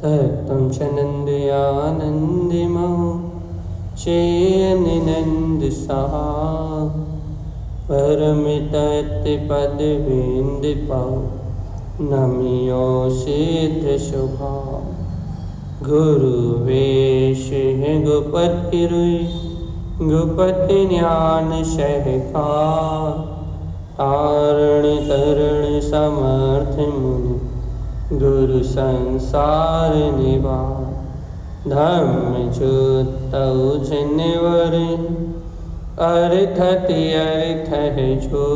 तत्त्वं च नन्द्यानन्दिमो चेयनिनन्दसः परमितत्पदविन्दिपौ नमियो शीघ्रशुभा गुरुवेश गुपतिरुई गुपति ज्ञान शहका तारण तरण समर्थ मुनि गुरु संसार निवार धर्म जुतौ जनवर अर्थति अर्थ है जो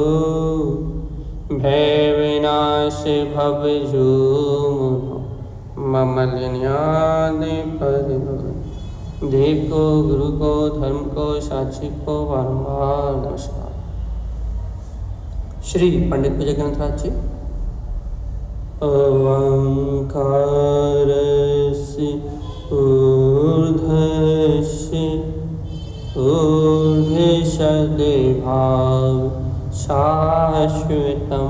भय विनाश भव जो ममलिन्याद पर देव को गुरु को धर्म को साक्षी को बारंबार नमस्कार। श्री पंडित पूज्य ग्रंथराज जी। ओंकारस्य ऊर्ध्वस्य ऊर्ध्वशदेभाव शाश्वतं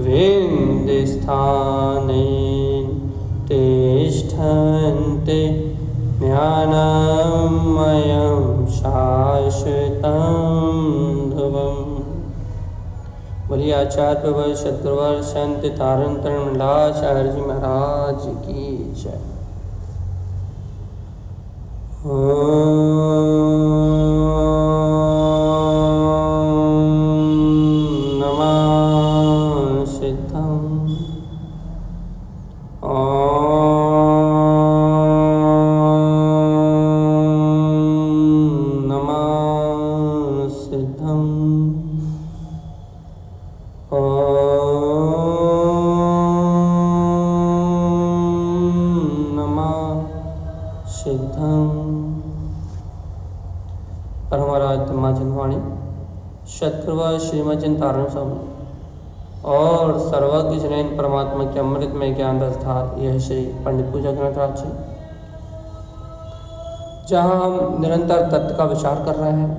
विन्दस्थाने तिष्ठन्ते ज्ञानमयं शाश्वतं ध्रुवम्। बोलिए आचार्य प्रवर सद्गुरुवर संत तारण तरण मंडलाचार्य जी महाराज की जय। श्रीमज्जन तारण स्वामी और सर्वज्ञ जनैन परमात्मा के अमृत में ज्ञान रस था। यह श्री पंडित पूज्य ग्रंथराज जी, जहाँ हम निरंतर तत्व का विचार कर रहे हैं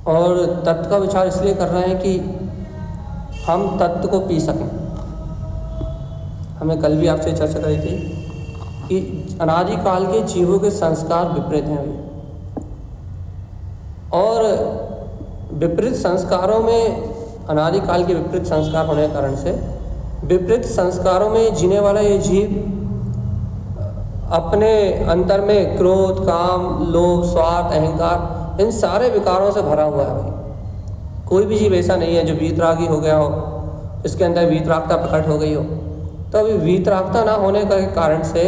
और तत्व का विचार इसलिए कर रहे हैं कि हम तत्व को पी सकें। हमने कल भी आपसे चर्चा करी थी कि अनादिकाल के जीवों के संस्कार विपरीत हैं और विपरीत संस्कारों में, अनादिकाल के विपरीत संस्कार होने के कारण से विपरीत संस्कारों में जीने वाला ये जीव अपने अंतर में क्रोध, काम, लोभ, स्वार्थ, अहंकार, इन सारे विकारों से भरा हुआ है भाई। कोई भी जीव ऐसा नहीं है जो वीतरागी हो गया हो, इसके अंदर वीतरागता प्रकट हो गई हो। तो अभी वीतरागता ना होने के कारण से,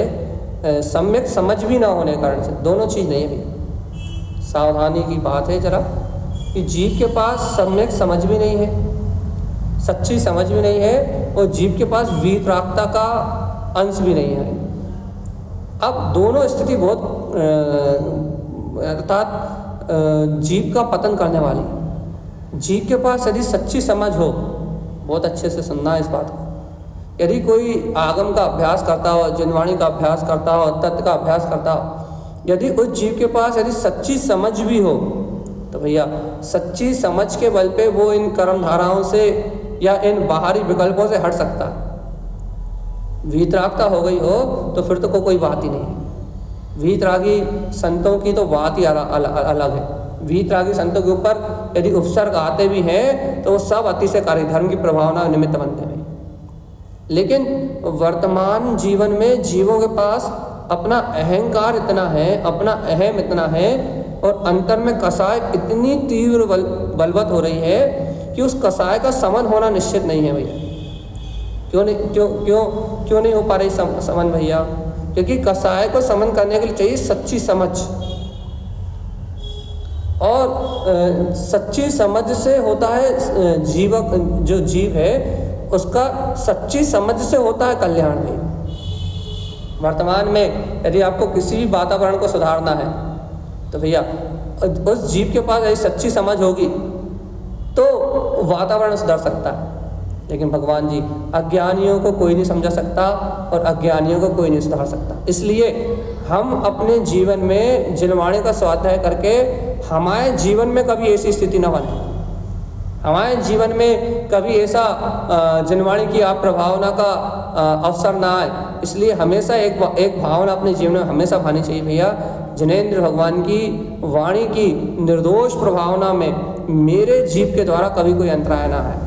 सम्यक समझ भी ना होने के कारण से, दोनों चीज़ नहीं है भाई। सावधानी की बात है जरा कि जीव के पास सम्यक समझ भी नहीं है, सच्ची समझ भी नहीं है और जीव के पास वीतरागता का अंश भी नहीं है। अब दोनों स्थिति बहुत अर्थात जीव का पतन करने वाली। जीव के पास यदि सच्ची समझ हो, बहुत अच्छे से सुनना है इस बात को, यदि कोई आगम का अभ्यास करता हो, जनवाणी का अभ्यास करता हो, तत्व का अभ्यास करता हो, यदि उस जीव के पास यदि सच्ची समझ भी हो तो भैया सच्ची समझ के बल पे वो इन कर्म धाराओं से या इन बाहरी विकल्पों से हट सकता है। वीतरागता हो गई हो तो फिर तो कोई बात ही नहीं है। वीतरागी संतों की तो बात ही अलग है। वीतरागी संतों के ऊपर यदि उपसर्ग आते भी हैं तो वो सब अतिशयकारी धर्म की प्रभावना निमित्त बनते हैं। लेकिन वर्तमान जीवन में जीवों के पास अपना अहंकार इतना है, अपना अहम इतना है और अंतर में कसाय इतनी तीव्र बलवत हो रही है कि उस कसाय का समन होना निश्चित नहीं है भैया। क्यों नहीं हो पा रही समन भैया? क्योंकि कसाय को समन करने के लिए चाहिए सच्ची समझ, और सच्ची समझ से होता है जीवक, जो जीव है उसका सच्ची समझ से होता है कल्याण भी। वर्तमान में यदि आपको किसी भी वातावरण को सुधारना है तो भैया उस जीव के पास यदि सच्ची समझ होगी तो वातावरण सुधर सकता है। लेकिन भगवान जी, अज्ञानियों को कोई नहीं समझा सकता और अज्ञानियों को कोई नहीं सुधार सकता। इसलिए हम अपने जीवन में जिनवाणी का स्वाध्याय करके हमारे जीवन में कभी ऐसी स्थिति न बने हमारे जीवन में कभी ऐसा जनवाणी की आप प्रभावना का अवसर ना आए, इसलिए हमेशा एक भावना अपने जीवन में हमेशा भानी चाहिए भैया, जिनेंद्र भगवान की वाणी की निर्दोष प्रभावना में मेरे जीव के द्वारा कभी कोई अंतराय ना आए।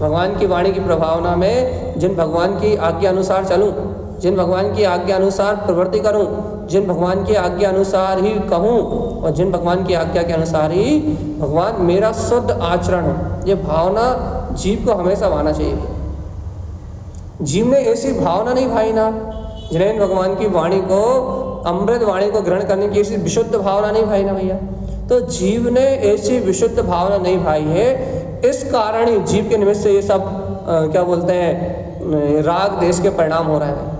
भगवान की वाणी की प्रभावना में जिन भगवान की आज्ञा अनुसार चलूं, जिन भगवान की आज्ञा अनुसार प्रवृत्ति करूं, जिन भगवान की आज्ञा अनुसार ही कहूं और जिन भगवान की आज्ञा के अनुसार ही भगवान मेरा शुद्ध आचरण हो, ये भावना जीव को हमेशा भाना चाहिए। जीव ने ऐसी भावना नहीं भाई ना, जिनेंद्र भगवान की वाणी को, अमृत वाणी को ग्रहण करने की ऐसी विशुद्ध भावना नहीं भाई ना भैया। तो जीव ने ऐसी विशुद्ध भावना नहीं भाई है, इस कारण ही जीव के निमित्त से ये सब क्या बोलते हैं राग देश के परिणाम हो रहे हैं।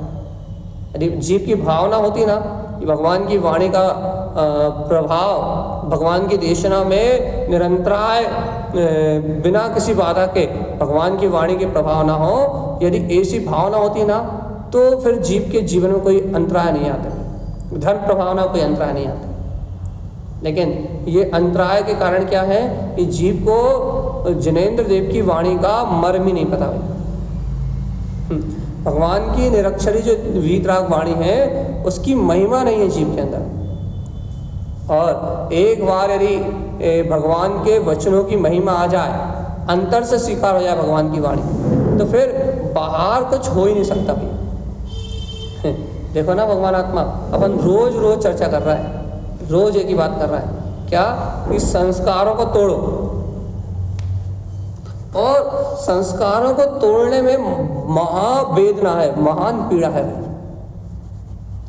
यदि जीव की भावना होती ना कि भगवान की वाणी का प्रभाव भगवान की देशना में निरंतराय बिना किसी बाधा के भगवान की वाणी के प्रभाव ना हो, यदि ऐसी भावना होती ना तो फिर जीव के जीवन में कोई अंतराय नहीं आता, धर्म प्रभावना कोई अंतराय नहीं आता। लेकिन ये अंतराय के कारण क्या है कि जीव को जिनेंद्र देव की वाणी का मर्म ही नहीं पता भाई। भगवान की निरक्षरी जो वीतराग वाणी है उसकी महिमा नहीं है जीव के अंदर। और एक बार यदि भगवान के वचनों की महिमा आ जाए, अंतर से स्वीकार हो जाए भगवान की वाणी, तो फिर बाहर कुछ हो ही नहीं सकता भाई। देखो ना भगवान आत्मा अपन रोज रोज चर्चा कर रहा है, रोज एक ही बात कर रहा है, क्या कि संस्कारों को तोड़ो। और संस्कारों को तोड़ने में महावेदना है, महान पीड़ा है।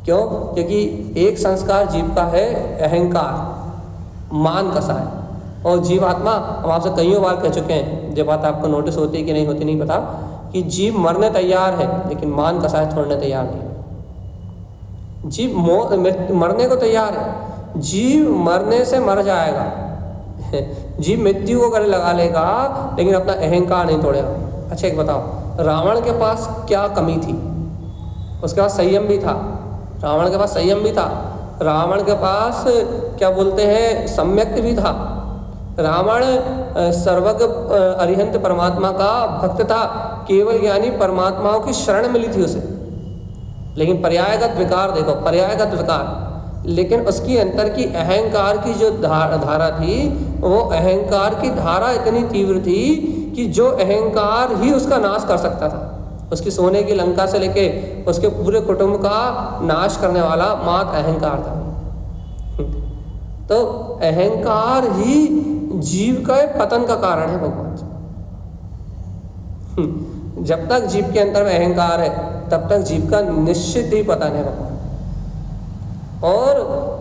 क्यों? क्योंकि एक संस्कार जीव का है अहंकार, मान कसा है। और जीवात्मा, हम आपसे कईयों बार कह चुके हैं, जब बात आपको नोटिस होती है कि नहीं होती नहीं पता, कि जीव मरने तैयार है लेकिन मान कसा है छोड़ने तैयार नहीं। जीव मरने को तैयार है, जीव मरने से मर जाएगा, जीव मृत्यु को गले लगा लेगा लेकिन अपना अहंकार नहीं तोड़ेगा। अच्छा एक बताओ, रावण के पास क्या कमी थी? उसके पास संयम भी था, रावण के पास संयम भी था, रावण के पास क्या बोलते हैं सम्यक भी था। रावण सर्वज्ञ अरिहंत परमात्मा का भक्त था, केवल ज्ञानी परमात्माओं की शरण मिली थी उसे। लेकिन पर्यायगत विकार देखो, पर्यायगत विकार, लेकिन उसकी अंतर की अहंकार की जो धारा थी, वो अहंकार की धारा इतनी तीव्र थी कि जो अहंकार ही उसका नाश कर सकता था। उसकी सोने की लंका से लेके उसके पूरे कुटुंब का नाश करने वाला मात्र अहंकार था। तो अहंकार ही जीव का पतन का कारण है भगवान। जब तक जीव के अंदर में अहंकार है तब तक जीव का निश्चित ही पतन है भगवान। और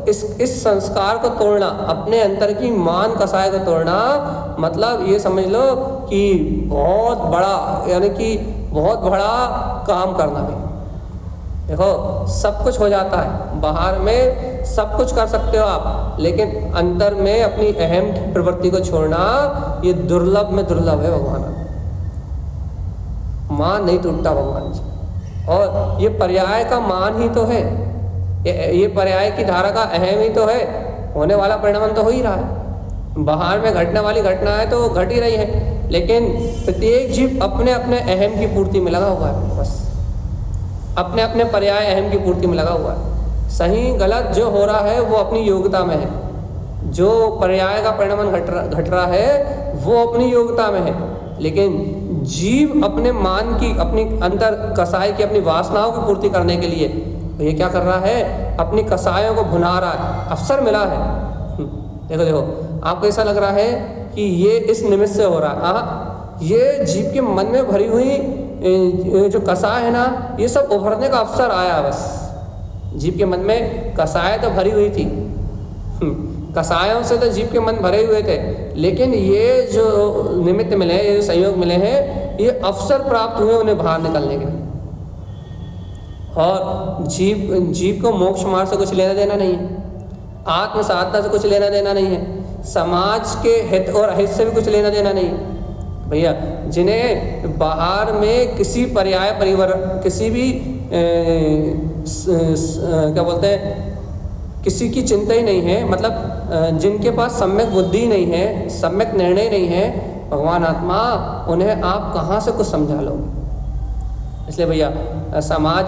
इस संस्कार को तोड़ना, अपने अंतर की मान कसाय को तोड़ना, मतलब ये समझ लो कि बहुत बड़ा, यानी कि बहुत बड़ा काम करना है। देखो सब कुछ हो जाता है, बाहर में सब कुछ कर सकते हो आप, लेकिन अंदर में अपनी अहम प्रवृत्ति को छोड़ना ये दुर्लभ में दुर्लभ है भगवान। मान नहीं टूटता भगवान जी, और ये पर्याय का मान ही तो है, ये पर्याय की धारा का अहम ही तो है। होने वाला परिणाम तो हो ही रहा है, बाहर में घटने वाली घटनाएं तो घट ही रही है, लेकिन प्रत्येक जीव अपने अपने अहम की पूर्ति में लगा हुआ है, बस अपने अपने पर्याय अहम की पूर्ति में लगा हुआ है। सही गलत जो हो रहा है वो अपनी योग्यता में है, जो पर्याय का परिणाम घट रहा है वो अपनी योग्यता में है। लेकिन जीव अपने मान की, अपनी अंतर कसाई की, अपनी वासनाओं की पूर्ति करने के लिए तो ये क्या कर रहा है, अपनी कसायों को भुना रहा है, अवसर मिला है। देखो देखो, आपको ऐसा लग रहा है कि ये इस निमित्त से हो रहा है, ये जीव के मन में भरी हुई जो कसाय है ना, ये सब उभरने का अवसर आया। बस जीव के मन में कसाय तो भरी हुई थी, कसायों से तो जीव के मन भरे हुए थे, लेकिन ये जो निमित्त मिले, ये जो संयोग मिले हैं, ये अवसर प्राप्त हुए उन्हें बाहर निकलने के। और जीव को मोक्ष मार्ग से कुछ लेना देना नहीं है, आत्म साधना से कुछ लेना देना नहीं है, समाज के हित और अहित से भी कुछ लेना देना नहीं है भैया। जिन्हें बाहर में किसी पर्याय परिवर्तन, किसी भी क्या बोलते हैं किसी की चिंता ही नहीं है, मतलब जिनके पास सम्यक बुद्धि नहीं है, सम्यक निर्णय नहीं है, भगवान आत्मा, उन्हें आप कहाँ से कुछ समझा लो। इसलिए भैया समाज,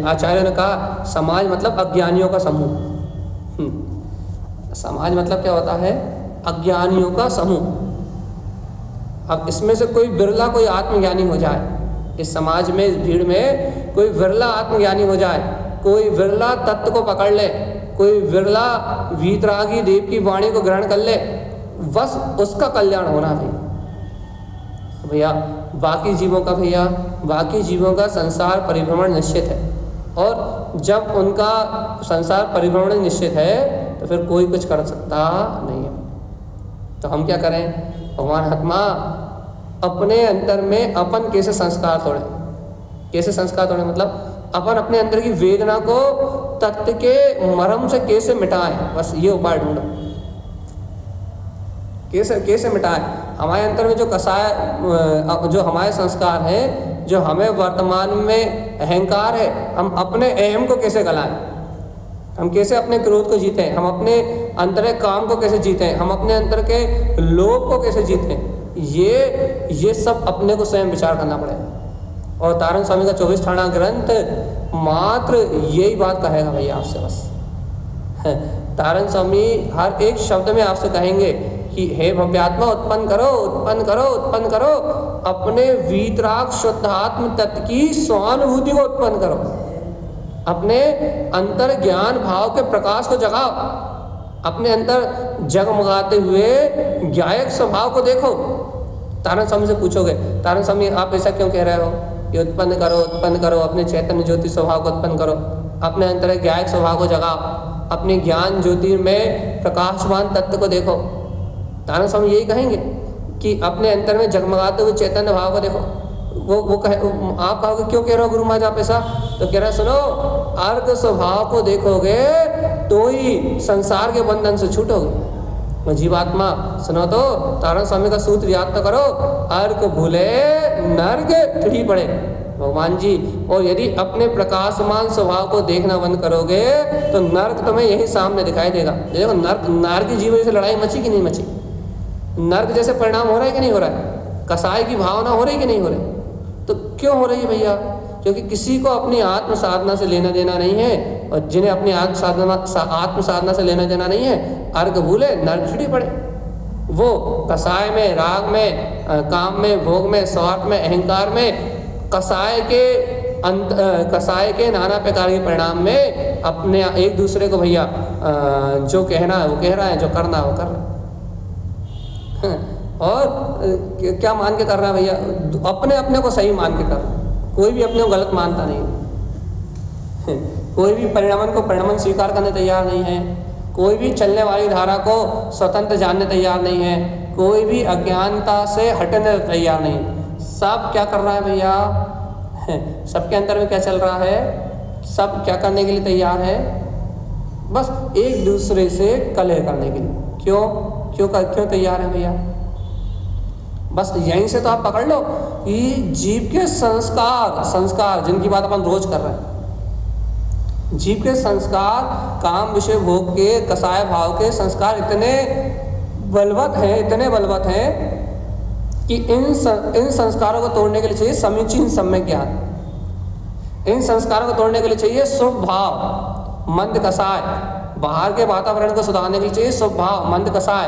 आचार्य ने कहा समाज मतलब अज्ञानियों का समूह। समाज मतलब क्या होता है? अज्ञानियों का समूह। अब इसमें से कोई बिरला कोई आत्मज्ञानी हो जाए, इस समाज में, इस भीड़ में कोई विरला आत्मज्ञानी हो जाए, कोई विरला तत्व को पकड़ ले, कोई विरला वीतरागी देव की वाणी को ग्रहण कर ले, बस उसका कल्याण होना भैया। बाकी जीवों का संसार परिभ्रमण निश्चित है, और जब उनका संसार परिभ्रमण निश्चित है तो फिर कोई कुछ कर सकता नहीं है। तो हम क्या करें? भगवान आत्मा, अपने अंतर में अपन कैसे संस्कार तोड़े, कैसे संस्कार तोड़े मतलब अपन अपने अंदर की वेदना को तत्व के मर्म से कैसे मिटाएं, बस ये उपाय ढूंढो। कैसे मिटाएं? हमारे अंतर में जो कसाय, जो हमारे संस्कार हैं, जो हमें वर्तमान में अहंकार है, हम अपने अहम को कैसे गलाएं, हम कैसे अपने क्रोध को जीतें, हम अपने अंतर काम को कैसे जीतें, हम अपने अंतर के लोभ को कैसे जीतें, ये सब अपने को स्वयं विचार करना पड़ेगा। और तारण स्वामी का 24 ठाणा ग्रंथ मात्र यही बात कहेगा भैया आपसे, बस। तारण स्वामी हर एक शब्द में आपसे कहेंगे कि हे भव्यात्मा, उत्पन्न करो, उत्पन्न करो, उत्पन्न करो, अपने वीतराग शुद्धात्म तत्व की स्वानुभूति को उत्पन्न करो, अपने अंतर ज्ञान भाव के प्रकाश को जगाओ, अपने अंतर जगमगाते हुए ज्ञायक स्वभाव को देखो। तारण स्वामी से पूछोगे, तारण स्वामी आप ऐसा क्यों कह रहे हो? ये उत्पन्न करो, उत्पन्न करो, अपने चैतन्य ज्योति स्वभाव को उत्पन्न करो, अपने अंतर ज्ञायक स्वभाव को जगाओ, अपने ज्ञान ज्योति में प्रकाशवान तत्व को देखो। तारण स्वामी यही कहेंगे कि अपने अंतर में जगमगाते हुए चैतन्य भाव को देखो। आप कहोगे क्यों कह रहे हो गुरु महाराज आप ऐसा? तो कह रहे सुनो, अर्घ स्वभाव को देखोगे तो ही संसार के बंधन से छूटोगे। जीवात्मा सुनो तो तारण स्वामी का सूत्र याद तो करो, अर्घ भूले नर्क ठिठी पड़े भगवान जी। और यदि अपने प्रकाशमान स्वभाव को देखना बंद करोगे तो नर्क तुम्हें यही सामने दिखाई देगा। देखो नर्क की जीवन से लड़ाई मची कि नहीं मची, नर्क जैसे परिणाम हो रहा है कि नहीं हो रहा है, कसाई की भावना हो रही कि नहीं हो रही? तो क्यों हो रही है भैया? क्योंकि किसी को अपनी आत्म साधना से लेना देना नहीं है, और जिन्हें अपनी आत्म साधना से लेना देना नहीं है, अर्घ भूले नर्क छिड़ी पड़े। वो कसाय में, राग में, काम में, भोग में, स्वार्थ में, अहंकार में, कसाय के नाना प्रकार के परिणाम में अपने एक दूसरे को भैया जो कहना है वो कह रहा है, जो करना है वो कर रहा है। और क्या मान के कर रहा है भैया? अपने को सही मान के कर रहा है। कोई भी अपने को गलत मानता नहीं। कोई भी परिणामन स्वीकार करने तैयार नहीं है, कोई भी चलने वाली धारा को स्वतंत्र जानने तैयार नहीं है, कोई भी अज्ञानता से हटने तैयार नहीं। सब क्या कर रहा है भैया? सबके अंदर में क्या चल रहा है? सब क्या करने के लिए तैयार है? बस एक दूसरे से कलह करने के लिए। क्यों तैयार है भैया? बस यहीं से तो आप पकड़ लो कि जीव के संस्कार जिनकी बात अपन रोज कर रहे हैं, जीव के संस्कार, काम विषय भोग के कसाय भाव के संस्कार इतने बलवत हैं कि इन संस्कारों को तोड़ने के लिए चाहिए समीचीन सम्यक ज्ञान। इन संस्कारों को तोड़ने के लिए चाहिए शुभ भाव, मंद कसाय। बाहर के वातावरण को सुधारने के लिए चाहिए शुभ भाव, मंद कसाय।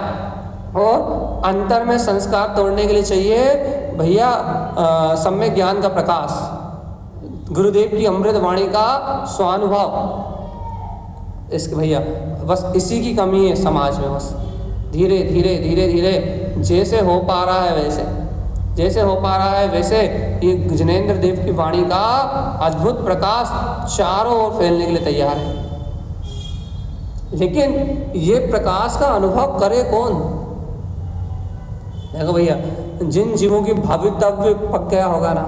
और अंतर में संस्कार तोड़ने के लिए चाहिए भैया सम्यक ज्ञान का प्रकाश, गुरुदेव की अमृत वाणी का स्वानुभव। इसके भैया बस इसी की कमी है समाज में। बस धीरे धीरे जैसे हो पा रहा है वैसे ये जिनेंद्र देव की वाणी का अद्भुत प्रकाश चारों ओर फैलने के लिए तैयार है। लेकिन ये प्रकाश का अनुभव करे कौन? देखो भैया, जिन जीवों की भवितव्य पक गया होगा ना,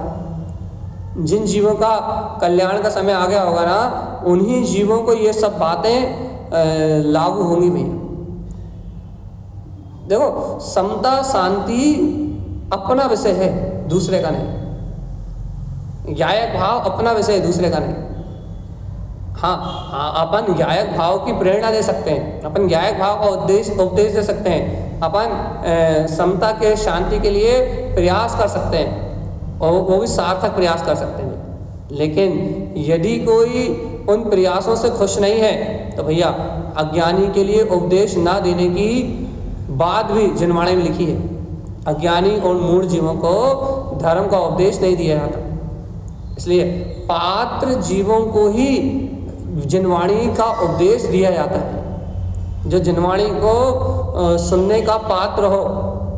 जिन जीवों का कल्याण का समय आ गया होगा ना, उन्हीं जीवों को ये सब बातें लागू होंगी भैया। देखो, समता शांति अपना विषय है, दूसरे का नहीं। ज्ञायक भाव अपना विषय है, दूसरे का नहीं। अपन ज्ञायक भाव की प्रेरणा दे सकते हैं, अपन ज्ञायक भाव का उपदेश दे सकते हैं, अपन समता के शांति के लिए प्रयास कर सकते हैं और वो भी सार्थक प्रयास कर सकते हैं। लेकिन यदि कोई उन प्रयासों से खुश नहीं है तो भैया अज्ञानी के लिए उपदेश ना देने की बात भी जिनवाणी में लिखी है। अज्ञानी और मूढ़ जीवों को धर्म का उपदेश नहीं दिया जाता, इसलिए पात्र जीवों को ही जिनवाणी का उपदेश दिया जाता है। जो जिनवाणी को सुनने का पात्र हो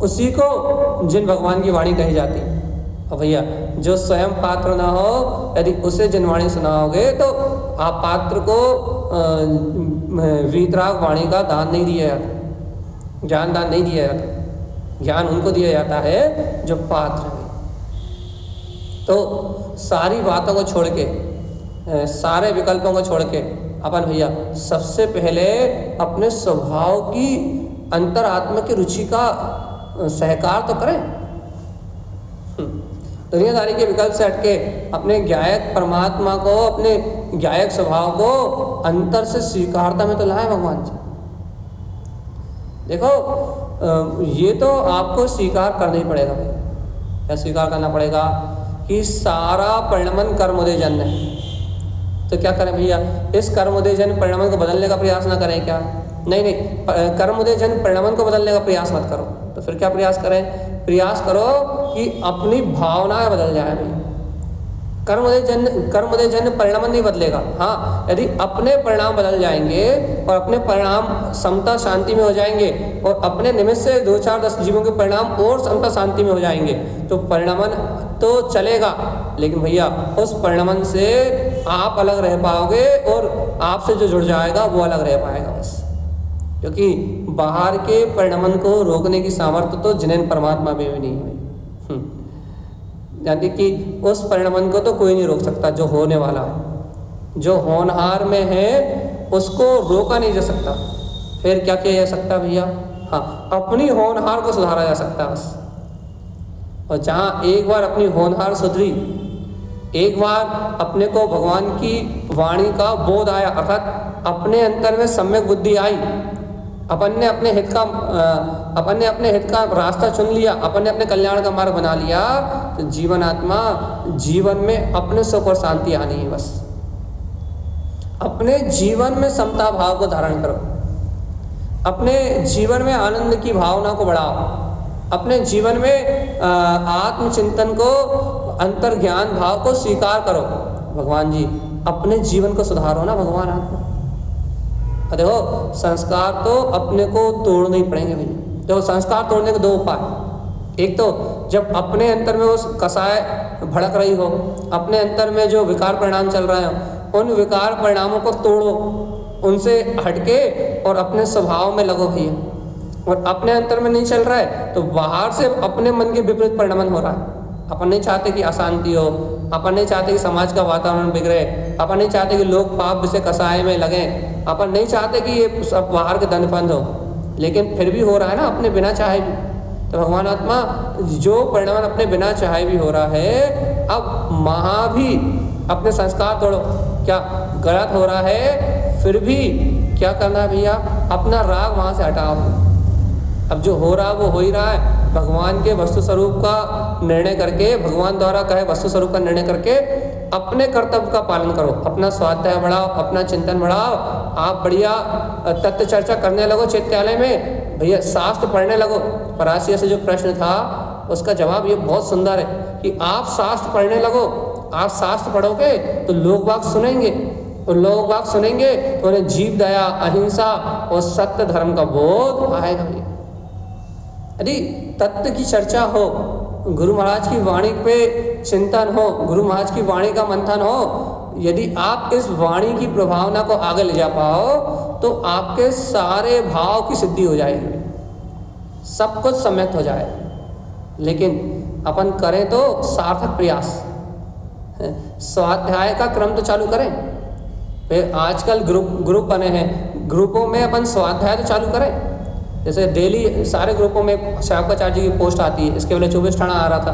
उसी को जिन भगवान की वाणी कही जाती है। और भैया जो स्वयं पात्र ना हो, यदि उसे जिनवाणी सुनाओगे तो आप पात्र को वीतराग वाणी का दान नहीं दिया जाता, ज्ञान दान नहीं दिया जाता। ज्ञान उनको दिया जाता है जो पात्र है। तो सारी बातों को छोड़ के, सारे विकल्पों को छोड़ के अपन भैया सबसे पहले अपने स्वभाव की अंतरात्मा की रुचि का सहकार तो करें। दुनियादारी के विकल्प से हटके अपने ज्ञायक परमात्मा को, अपने ज्ञायक स्वभाव को अंतर से स्वीकारता में तो लाए भगवान जी। देखो ये तो आपको स्वीकार करना ही पड़ेगा। क्या स्वीकार करना पड़ेगा कि सारा परिणमन कर्मोदय जन्य है। तो क्या करें भैया, इस कर्मोदय जन्य परिणमन को बदलने का प्रयास ना करें क्या? नहीं, कर्मोदय जन्य परिणमन को बदलने का प्रयास मत करो। तो फिर क्या प्रयास करें? प्रयास करो कि अपनी भावनाएं बदल जाए भैया। कर्मोदय जन्य परिणाम नहीं बदलेगा। हाँ, यदि अपने परिणाम बदल जाएंगे और अपने परिणाम समता शांति में हो जाएंगे और अपने निमित्त से 2-4-10 जीवों के परिणाम और समता शांति में हो जाएंगे तो परिणामन तो चलेगा, लेकिन भैया उस परिणामन से आप अलग रह पाओगे और आपसे जो जुड़ जाएगा वो अलग रह पाएगा बस। क्योंकि बाहर के परिणामन को रोकने की सामर्थ्य तो जिनेन परमात्मा में भी नहीं है। यानी कि उस परिणामन को तो कोई नहीं रोक सकता जो होने वाला है। जो होनहार में है उसको रोका नहीं जा सकता। फिर क्या किया जा सकता भैया? हाँ, अपनी होनहार को सुधारा जा सकता है बस। और जहाँ एक बार अपनी होनहार सुधरी, एक बार अपने को भगवान की वाणी का बोध आया, अर्थात अपने अंतर में सम्यक बुद्धि आई, अपन ने अपने हित का रास्ता चुन लिया, अपन ने अपने कल्याण का मार्ग बना लिया, तो जीवन में अपने सुख और शांति आनी है बस। अपने जीवन में समता भाव को धारण करो, अपने जीवन में आनंद की भावना को बढ़ाओ, अपने जीवन में आत्मचिंतन को, अंतर ज्ञान भाव को स्वीकार करो। भगवान जी अपने जीवन को सुधारो ना भगवान आत्मा। देखो संस्कार तो अपने को तोड़ने ही पड़ेंगे भैया। देखो संस्कार तोड़ने के 2 उपाय। एक तो जब अपने अंतर में वो कसाय भड़क रही हो, अपने अंतर में जो विकार परिणाम चल रहे हो, उन विकार परिणामों को तोड़ो, उनसे हटके और अपने स्वभाव में लगो भैया। और अपने अंतर में नहीं चल रहा है तो बाहर से अपने मन के विपरीत परिणाम हो रहा है। अपन नहीं चाहते कि अशांति हो, अपन नहीं चाहते कि समाज का वातावरण बिगड़े, अपन नहीं चाहते कि लोग पाप से कसाय में लगें, अपन नहीं चाहते कि ये सब बाहर के दंडबंद हो, लेकिन फिर भी हो रहा है ना अपने बिना चाहे भी। तो भगवान आत्मा जो परिणाम अपने बिना चाहे भी हो रहा है, अब वहाँ भी अपने संस्कार तोड़ो। क्या गलत हो रहा है फिर भी क्या करना है भैया? अपना राग वहाँ से हटाओ। अब जो हो रहा वो हो ही रहा है, भगवान के वस्तु स्वरूप का निर्णय करके, भगवान द्वारा कहे वस्तु स्वरूप का निर्णय करके अपने कर्तव्य का पालन करो, अपना स्वाध्याय बढ़ाओ, अपना चिंतन बढ़ाओ। आप बढ़िया तत्व चर्चा करने लगो चित्तालय में भैया, शास्त्र पढ़ने लगो। पराशर से जो प्रश्न था उसका जवाब ये बहुत सुंदर है कि आप शास्त्र पढ़ने लगो। आप शास्त्र पढ़ोगे तो लोग बाग सुनेंगे, और लोग बाग सुनेंगे तो उन्हें जीव दया, अहिंसा और सत्य धर्म का बोध आएगा। यदि तत्व की चर्चा हो, गुरु महाराज की वाणी पे चिंतन हो, गुरु महाराज की वाणी का मंथन हो, यदि आप इस वाणी की प्रभावना को आगे ले जा पाओ तो आपके सारे भाव की सिद्धि हो जाएगी, सब कुछ सम्यक हो जाए। लेकिन अपन करें तो सार्थक प्रयास, स्वाध्याय का क्रम तो चालू करें। फिर आजकल ग्रुप बने हैं, ग्रुपों में अपन स्वाध्याय तो चालू करें। जैसे डेली सारे ग्रुपों में श्यामकाचार्य जी की पोस्ट आती है, इसके पहले 24 ठाणा आ रहा था।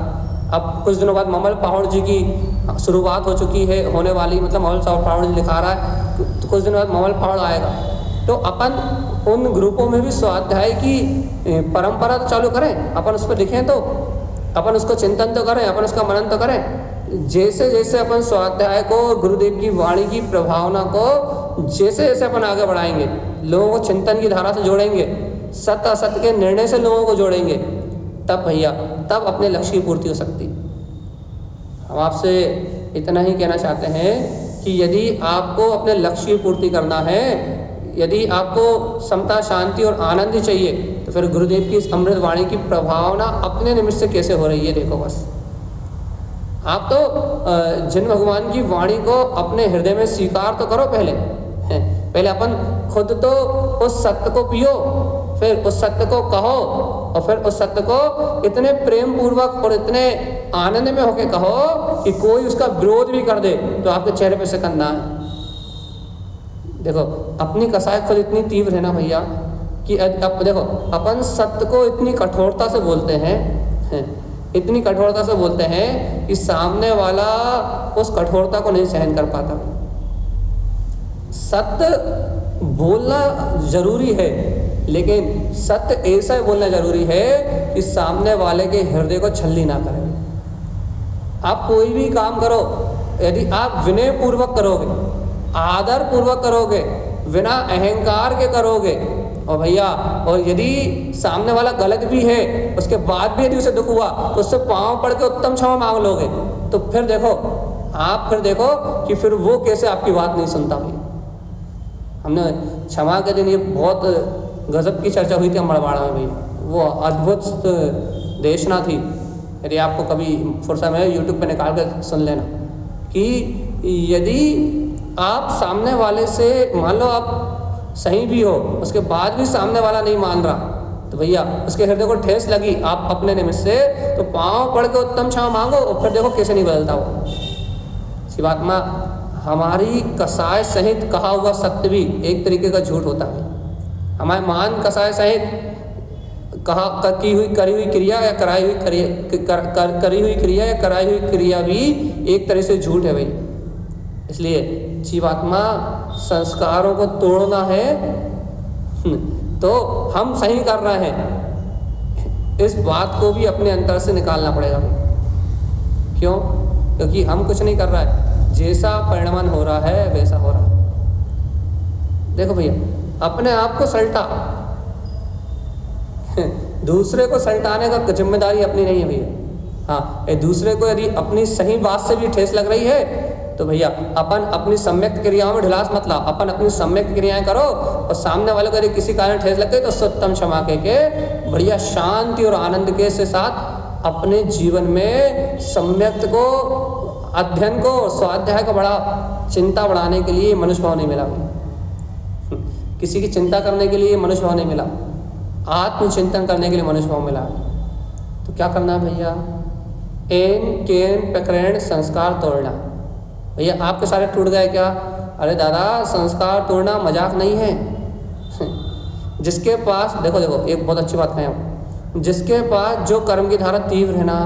अब कुछ दिनों बाद ममल पाहुड़ जी की शुरुआत हो चुकी है होने वाली, मतलब माहौल फावड़ लिखा रहा है तो कुछ दिन बाद माहौल फावड़ आएगा। तो अपन उन ग्रुपों में भी स्वाध्याय की परंपरा तो चालू करें, अपन उस पर लिखें, तो अपन उसको चिंतन तो करें, अपन उसका मनन तो करें। जैसे जैसे अपन स्वाध्याय को, गुरुदेव की वाणी की प्रभावना को जैसे जैसे अपन आगे बढ़ाएंगे, लोगों को चिंतन की धारा से जोड़ेंगे, सत्य असत्य के निर्णय से लोगों को जोड़ेंगे, तब भैया तब अपने लक्ष्य की पूर्ति हो सकती। हम आपसे इतना ही कहना चाहते हैं कि यदि आपको अपने लक्ष्य की पूर्ति करना है, यदि आपको समता, शांति और आनंद ही चाहिए, तो फिर गुरुदेव की इस अमृत वाणी की प्रभावना अपने निमित्त से कैसे हो रही है देखो बस। आप तो जिन भगवान की वाणी को अपने हृदय में स्वीकार तो करो पहले अपन खुद तो उस सत्य को पियो, फिर उस सत्य को कहो, और फिर उस सत्य को इतने प्रेम पूर्वक और इतने आनंद में होके कहो कि कोई उसका विरोध भी कर दे तो आपके चेहरे पे सिकंद ना है। देखो अपनी कसाई खुद इतनी तीव्र है ना भैया कि अब देखो अपन सत्य को इतनी कठोरता से बोलते हैं, इतनी कठोरता से बोलते हैं कि सामने वाला उस कठोरता को नहीं सहन कर पाता। सत्य बोलना जरूरी है, लेकिन सत्य ऐसा ही बोलना जरूरी है कि सामने वाले के हृदय को छलनी ना करे। आप कोई भी काम करो, यदि आप विनय पूर्वक करोगे, आदर पूर्वक करोगे, बिना अहंकार के करोगे, और भैया और यदि सामने वाला गलत भी है उसके बाद भी यदि उसे दुख हुआ तो उससे पांव पड़ के उत्तम क्षमा मांग लोगे, तो फिर देखो कि फिर वो कैसे आपकी बात नहीं सुनता। भैया हमने क्षमा के दिन ये बहुत गजब की चर्चा हुई थी अमरवाड़ा में भैया, वो अद्भुत देशना थी। यदि आपको कभी फुर्सत में यूट्यूब पे निकाल कर सुन लेना कि यदि आप सामने वाले से, मान लो आप सही भी हो, उसके बाद भी सामने वाला नहीं मान रहा, तो भैया उसके हृदय को ठेस लगी आप अपने निमित्त से, तो पांव पड़ के उत्तम क्षमा मांगो, और फिर देखो कैसे नहीं बदलता वो। शिवात्मा हमारी कसाय सहित कहा हुआ सत्य भी एक तरीके का झूठ होता है। हमारे मान कसाय सहित करी हुई क्रिया या कराई हुई क्रिया भी एक तरह से झूठ है भाई। इसलिए जीवात्मा संस्कारों को तोड़ना है तो हम सही कर रहे हैं, इस बात को भी अपने अंतर से निकालना पड़ेगा। क्यों? क्योंकि हम कुछ नहीं कर रहा है, जैसा परिणमन हो रहा है वैसा हो रहा है। देखो भैया अपने आप को सल्टा, दूसरे को सल्टाने का जिम्मेदारी अपनी नहीं है भैया। हाँ, दूसरे को यदि अपनी सही बात से भी ठेस लग रही है तो भैया अपन अपनी सम्यक क्रियाओं में ढिलास मत लाओ, अपन अपनी सम्यक क्रियाएं करो, और सामने वाले को यदि किसी कारण ठेस लग गई तो सत्तम क्षमा के बढ़िया शांति और आनंद के साथ अपने जीवन में सम्यक को, अध्ययन को, स्वाध्याय को चिंता बढ़ाने के लिए मनुष्य भाव नहीं मिला। किसी की चिंता करने के लिए मनुष्य भाव नहीं मिला, आत्मचिंतन करने के लिए मनुष्य भाव मिला। तो क्या करना है भैया? एन केन प्रकरण संस्कार तोड़ना। भैया आपके सारे टूट गए क्या? अरे दादा संस्कार तोड़ना मजाक नहीं है। जिसके पास देखो एक बहुत अच्छी बात है, जिसके पास जो कर्म की धारा तीव्र है ना,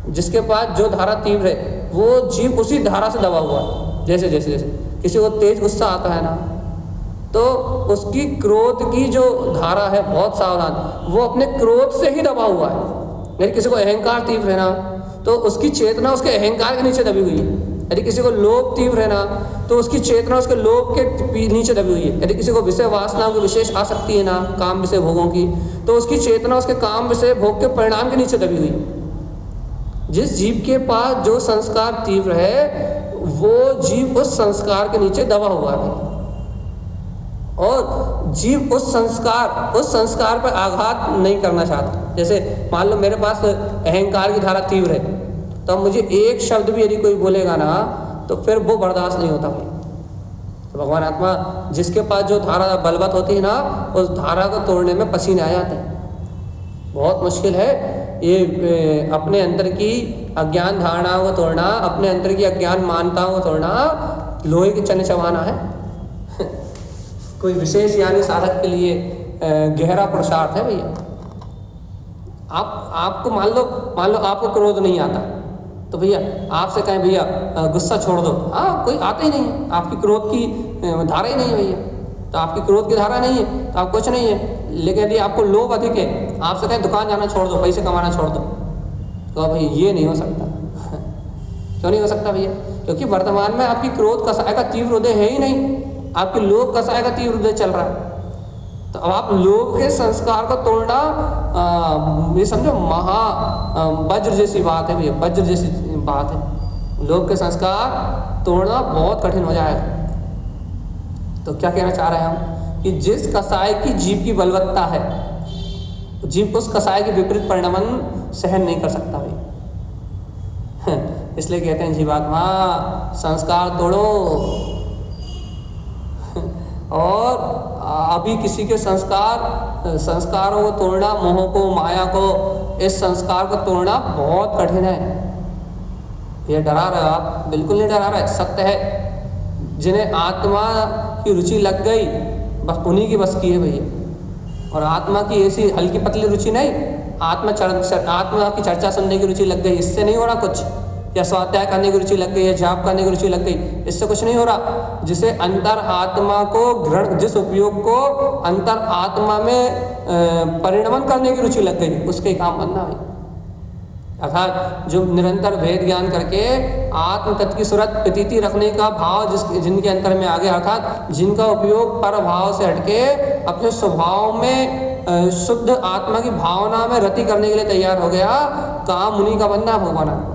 जिसके पास जो धारा तीव्र है वो जीव उसी धारा से दबा हुआ है। जैसे किसी को तेज गुस्सा आता है ना, तो उसकी क्रोध की जो धारा है, बहुत सावधान, वो अपने क्रोध से ही दबा हुआ है। यदि किसी को अहंकार तीव्र है ना, तो उसकी चेतना उसके अहंकार के नीचे दबी हुई है। यदि किसी को लोभ तीव्र है ना, तो उसकी चेतना उसके लोभ के नीचे दबी हुई है। यदि किसी को विषय वासनाओं की विशेष आसक्ति है ना, काम विषय भोगों की, तो उसकी चेतना उसके काम विषय भोग के परिणाम के नीचे दबी हुई है। जिस जीव के पास जो संस्कार तीव्र है वो जीव उस संस्कार के नीचे दबा हुआ है, और जीव उस संस्कार पर आघात नहीं करना चाहता। जैसे मान लो मेरे पास अहंकार की धारा तीव्र है, तो मुझे एक शब्द भी यदि कोई बोलेगा ना तो फिर वो बर्दाश्त नहीं होता भाई। तो भगवान आत्मा जिसके पास जो धारा बलवत होती है ना, उस धारा को तोड़ने में पसीने आ जाते हैं। बहुत मुश्किल है ये अपने अंदर की अज्ञान धारणाओं को तोड़ना, अपने अंदर की अज्ञान मान्यताओं को तोड़ना लोहे के चने चबाना है। कोई विशेष यानी साधक के लिए गहरा पुरुषार्थ है भैया। आपको मान लो आपको क्रोध नहीं आता, तो भैया आपसे कहें भैया गुस्सा छोड़ दो, हाँ कोई आता ही नहीं है, आपकी क्रोध की धारा ही नहीं है भैया, तो आपकी क्रोध की धारा नहीं है तो आप कुछ नहीं है। लेकिन यदि आपको लोभ अधिक है, आपसे कहें दुकान जाना छोड़ दो, पैसे कमाना छोड़ दो, तो भाई ये नहीं हो सकता। क्यों नहीं हो सकता भैया? क्योंकि वर्तमान में आपकी क्रोध कसाय का तीव्र उदय है ही नहीं, आपकी लोभ कसाय का तीव्र उदय चल रहा है। तो अब आप लोभ के संस्कार को तोड़ना ये समझो वज्र जैसी बात है भैया, वज्र जैसी बात है। लोभ के संस्कार तोड़ना बहुत कठिन हो जाएगा। तो क्या कहना चाह रहे हैं हम कि जिस कसाय की जीव की बलवत्ता है, जीव उस कसाय के विपरीत परिणमन सहन नहीं कर सकता भाई। इसलिए कहते हैं जीवात्मा संस्कार तोड़ो। और अभी किसी के संस्कारों को तोड़ना, मोह को, माया को, इस संस्कार को तोड़ना बहुत कठिन है। ये डरा रहे हो आप? बिल्कुल नहीं डरा रहे, सत्य है। जिन्हें आत्मा की रुचि लग गई बस उन्हीं की बस की है भैया। और आत्मा की ऐसी हल्की पतली रुचि नहीं, आत्मा की चर्चा सुनने की रुचि लग गई, इससे नहीं हो रहा कुछ। या स्वाध्याय करने की रुचि लग गई, या जाप करने की रुचि लग गई, इससे कुछ नहीं हो रहा। जिसे अंतर आत्मा को ग्रहण, जिस उपयोग को अंतर आत्मा में परिणमन करने की रुचि लग गई, उसके काम बनना भाई। अर्थात जो निरंतर वेद ज्ञान करके आत्म तत्व की सूरत प्रतीति रखने का भाव जिनके अंतर में आ गया, अर्थात जिनका उपयोग पर भाव से हटके अपने स्वभाव में शुद्ध आत्मा की भावना में रति करने के लिए तैयार हो गया, काम उन्हीं का बनना भगवान।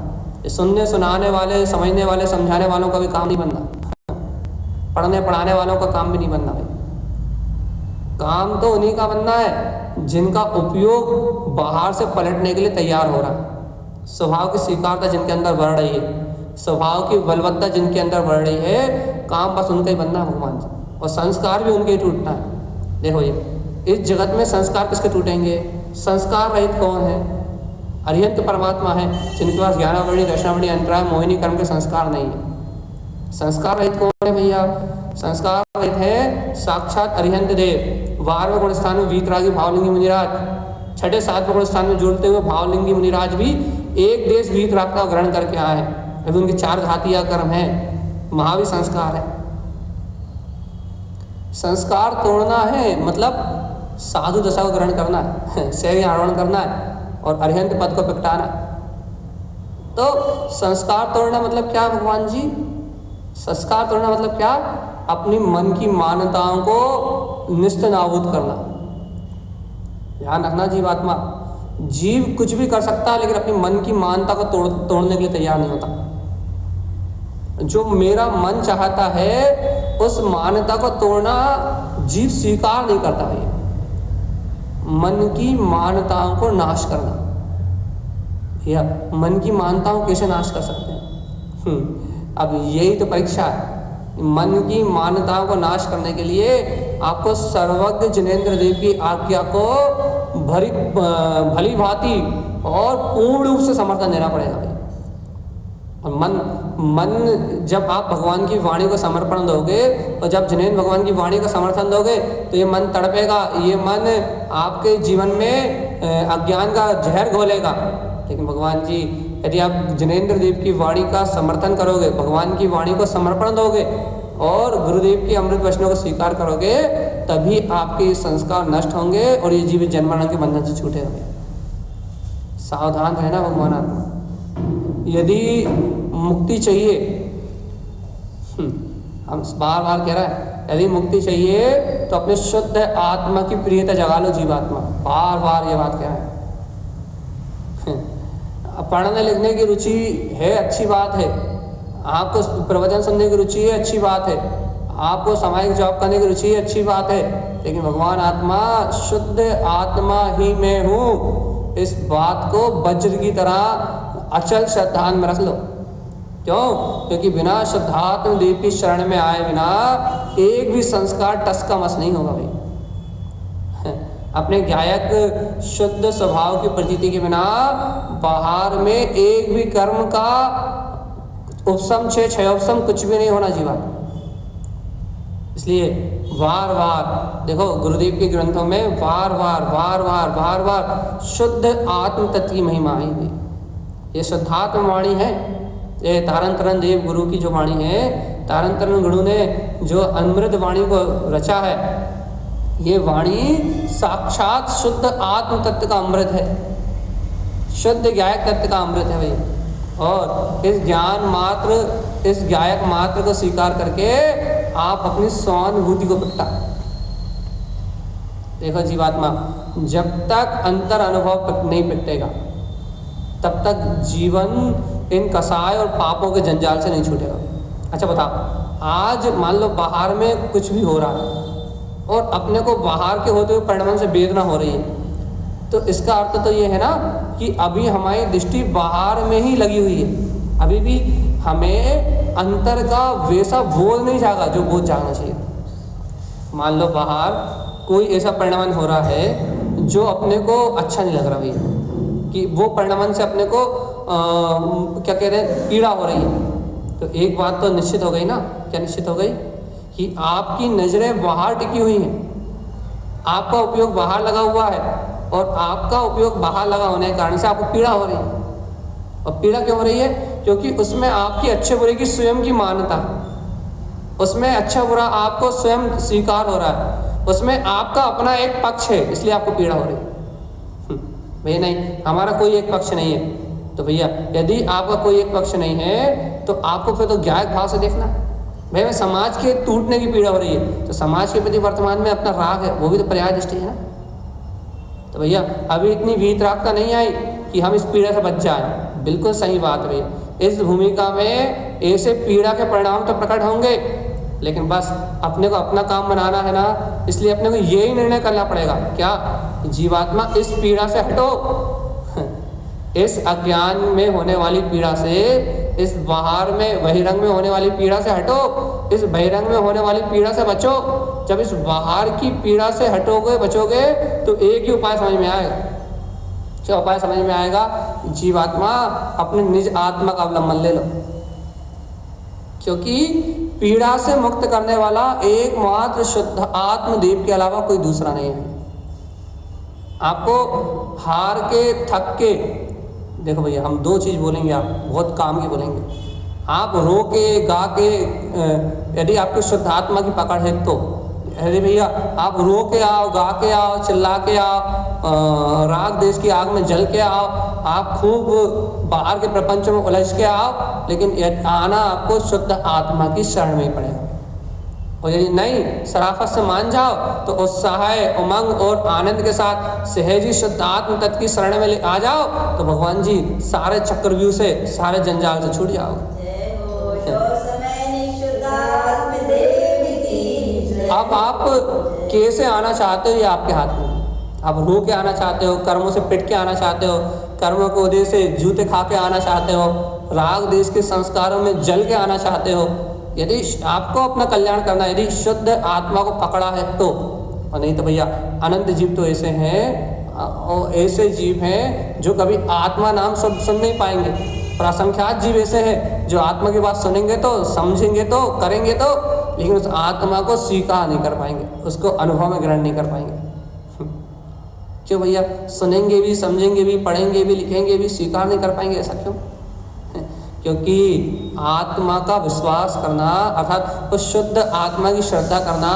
सुनने सुनाने वाले, समझने वाले, समझाने वालों का भी काम नहीं बनना, पढ़ने पढ़ाने वालों का काम भी नहीं बनना भाई। काम तो उन्हीं का बनना है जिनका उपयोग बाहर से पलटने के लिए तैयार हो रहा है। स्वभाव की स्वीकारता जिनके अंदर बढ़ रही है, स्वभाव की बलवत्ता जिनके अंदर बढ़ रही है, काम बस उनका ही बनना है भगवान जी। और संस्कार भी उनके ही टूटना है। देखो ये इस जगत में संस्कार किसके टूटेंगे? संस्कार रहित कौन है? अरिहंत परमात्मा है, जिनके पास ज्ञानावरणी, दर्शनावरणी, अंतराय, मोहिनी कर्म के संस्कार नहीं है। संस्कार रहित कौन है भैया? संस्कार रहित है साक्षात अरिहंत देव। 12वें गुण स्थान में वीतरागी भावलिंगी मुनिराज, 6ठे 7वें गुण स्थान में जुड़ते हुए भावलिंगी मुनिराज भी एक देश वीतराग का ग्रहण करके आए हैं। अभी उनके 4 घातीय कर्म है, महावीर संस्कार है। संस्कार तोड़ना है मतलब साधु दशा को ग्रहण करना है, शैर्य आरोहण करना है और अरिहंत पद को प्रगटाना। तो संस्कार तोड़ना मतलब क्या भगवान जी? संस्कार तोड़ना मतलब क्या? अपनी मन की मान्यताओं को निस्त नाबूद करना। ध्यान रखना जीवात्मा, जीव कुछ भी कर सकता है लेकिन अपनी मन की मान्यता को तोड़ने के लिए तैयार नहीं होता। जो मेरा मन चाहता है उस मान्यता को तोड़ना जीव स्वीकार नहीं करता है। मन की मान्यताओं को नाश करना, या मन की मान्यताओं कैसे नाश कर सकते हैं? अब यही तो परीक्षा है। मन की मान्यताओं को नाश करने के लिए आपको सर्वज्ञ जिनेंद्र देव की आज्ञा को भली भांति और पूर्ण रूप से समर्थन देना पड़ेगा भाई। और मन जब आप भगवान की वाणी को समर्पण दोगे, और जब जिनेंद्र भगवान की वाणी को समर्थन दोगे, तो ये मन तड़पेगा, ये मन आपके जीवन में अज्ञान का जहर घोलेगा। लेकिन भगवान जी, यदि आप जिनेंद्र देव की वाणी का समर्थन करोगे, भगवान की वाणी को समर्पण दोगे और गुरुदेव की अमृत वचनों को स्वीकार करोगे, तभी आपके संस्कार नष्ट होंगे और ये जीवित जन्म मरण के बंधन से छूटेंगे। सावधान रहना भगवान आत्मा। यदि मुक्ति चाहिए, हम बार बार कह रहे हैं, यदि मुक्ति चाहिए तो अपने शुद्ध आत्मा की प्रियता जगा लो जीवात्मा। बार बार ये बात कह रहे हैं। पढ़ने लिखने की रुचि है, अच्छी बात है। आपको प्रवचन सुनने की रुचि है, अच्छी बात है। आपको सामाजिक जॉब करने की रुचि है, अच्छी बात है। लेकिन भगवान आत्मा, शुद्ध आत्मा ही मैं हूँ, इस बात को वज्र की तरह अचल श्रद्धा में रख लो। क्यों? क्योंकि बिना शुद्धात्म देव की शरण में आए बिना एक भी संस्कार टस का मस नहीं होगा भाई। अपने गायक शुद्ध स्वभाव की प्रतीति के बिना बाहर में एक भी कर्म का उपसम क्षयोपसम कुछ भी नहीं होना जीवन। इसलिए बार बार देखो गुरुदेव के ग्रंथों में बार बार शुद्ध आत्म तत्व की महिमा आई हुई। ये शुद्धात्म वाणी है। ये तारण तरण देव गुरु की जो वाणी है, तारण तरण गुरु ने जो अमृत वाणी को रचा है, ये वाणी साक्षात शुद्ध आत्म तत्व का अमृत है, शुद्ध गायक तत्व का अमृत है भैया। और इस ज्ञान मात्र, इस गायक मात्र को स्वीकार करके आप अपनी स्वानुभूति को प्रगटा। देखो जीवात्मा, जब तक अंतर अनुभव नहीं प्रगटेगा तब तक जीवन इन कसाय और पापों के जंजाल से नहीं छूटेगा। अच्छा बता, आज मान लो बाहर में कुछ भी हो रहा है और अपने को बाहर के होते हुए परिणाम से वेदना हो रही है, तो इसका अर्थ तो ये है ना कि अभी हमारी दृष्टि बाहर में ही लगी हुई है, अभी भी हमें अंतर का वैसा बोध नहीं जागा जो बोध जागना चाहिए। मान लो बाहर कोई ऐसा परिणाम हो रहा है जो अपने को अच्छा नहीं लग रहा भैया, कि वो परिणाम से अपने को क्या कह रहे हैं, पीड़ा हो रही है, तो एक बात तो निश्चित हो गई ना। क्या निश्चित हो गई? कि आपकी नजरें बाहर टिकी हुई हैं, आपका उपयोग बाहर लगा हुआ है, और आपका उपयोग बाहर लगा होने के कारण से आपको पीड़ा हो रही है। और पीड़ा क्यों हो रही है? क्योंकि उसमें आपकी अच्छे बुरे की स्वयं की मान्यता, उसमें अच्छा बुरा आपको स्वयं स्वीकार हो रहा है, उसमें आपका अपना एक पक्ष है, इसलिए आपको पीड़ा हो रही है। भैया नहीं, हमारा कोई एक पक्ष नहीं है। तो भैया यदि आपका कोई एक पक्ष नहीं है तो आपको फिर तो ज्ञायक भाव से देखना। भैया समाज के टूटने की पीड़ा हो रही है, तो समाज के प्रति वर्तमान में अपना राग है, वो भी तो पर्याय दृष्टि है ना। तो भैया अभी इतनी वीतरागता नहीं आई कि हम इस पीड़ा से बच जाए। बिल्कुल सही बात है भैया, इस भूमिका में ऐसे पीड़ा के परिणाम तो प्रकट होंगे, लेकिन बस अपने को अपना काम बनाना है ना, इसलिए अपने को यही निर्णय करना पड़ेगा। क्या? जीवात्मा इस पीड़ा से हटो, इस अज्ञान में होने वाली पीड़ा से, इस बाहर में बहिरंग में होने वाली पीड़ा से हटो, इस बहिरंग में होने वाली पीड़ा से बचो। जब इस बाहर की पीड़ा से हटोगे, बचोगे, तो एक ही उपाय समझ में आएगा। क्या उपाय समझ में आएगा? जीवात्मा अपने निज आत्मा का अवलंबन ले लो, क्योंकि पीड़ा से मुक्त करने वाला एकमात्र शुद्ध आत्मदेव के अलावा कोई दूसरा नहीं है। आपको हार के, थक के, देखो भैया हम दो चीज बोलेंगे, आप बहुत काम की बोलेंगे। आप रो के, गा के, यदि आपकी शुद्ध आत्मा की पकड़ है तो, अरे भैया आप रो के आओ, गा के आओ, चिल्ला के आओ, राग देश की आग में जल के आओ, आप खूब बाहर के प्रपंच में उलझ के आओ, लेकिन आना आपको शुद्ध आत्मा की शरण में ही पड़ेगा। और यदि नहीं, शराफत से मान जाओ, तो उत्साह, उमंग और आनंद के साथ सहजी शुद्ध आत्म तत्व की शरण में आ जाओ, तो भगवान जी सारे चक्रव्यूह से, सारे जंजाल से छूट जाओगे। अब आप कैसे आना चाहते हो ये आपके हाथ में। आप रो के आना चाहते हो, कर्मों से पिट के आना चाहते हो, कर्मों को उदय से जूते खा के आना चाहते हो, राग देश के संस्कारों में जल के आना चाहते हो। यदि आपको अपना कल्याण करना, यदि शुद्ध आत्मा को पकड़ा है तो, और नहीं तो भैया अनंत जीव तो ऐसे हैं, और ऐसे जीव हैं जो कभी आत्मा नाम शब्द सुन नहीं पाएंगे। और असंख्यात जीव ऐसे हैं जो आत्मा की बात सुनेंगे तो, समझेंगे तो, करेंगे तो, लेकिन उस आत्मा को स्वीकार नहीं कर पाएंगे, उसको अनुभव में ग्रहण नहीं कर पाएंगे। क्यों भैया? सुनेंगे भी, समझेंगे भी, पढ़ेंगे भी, लिखेंगे भी, स्वीकार नहीं कर पाएंगे। ऐसा क्यों? क्योंकि आत्मा का विश्वास करना, अर्थात उस शुद्ध आत्मा की श्रद्धा करना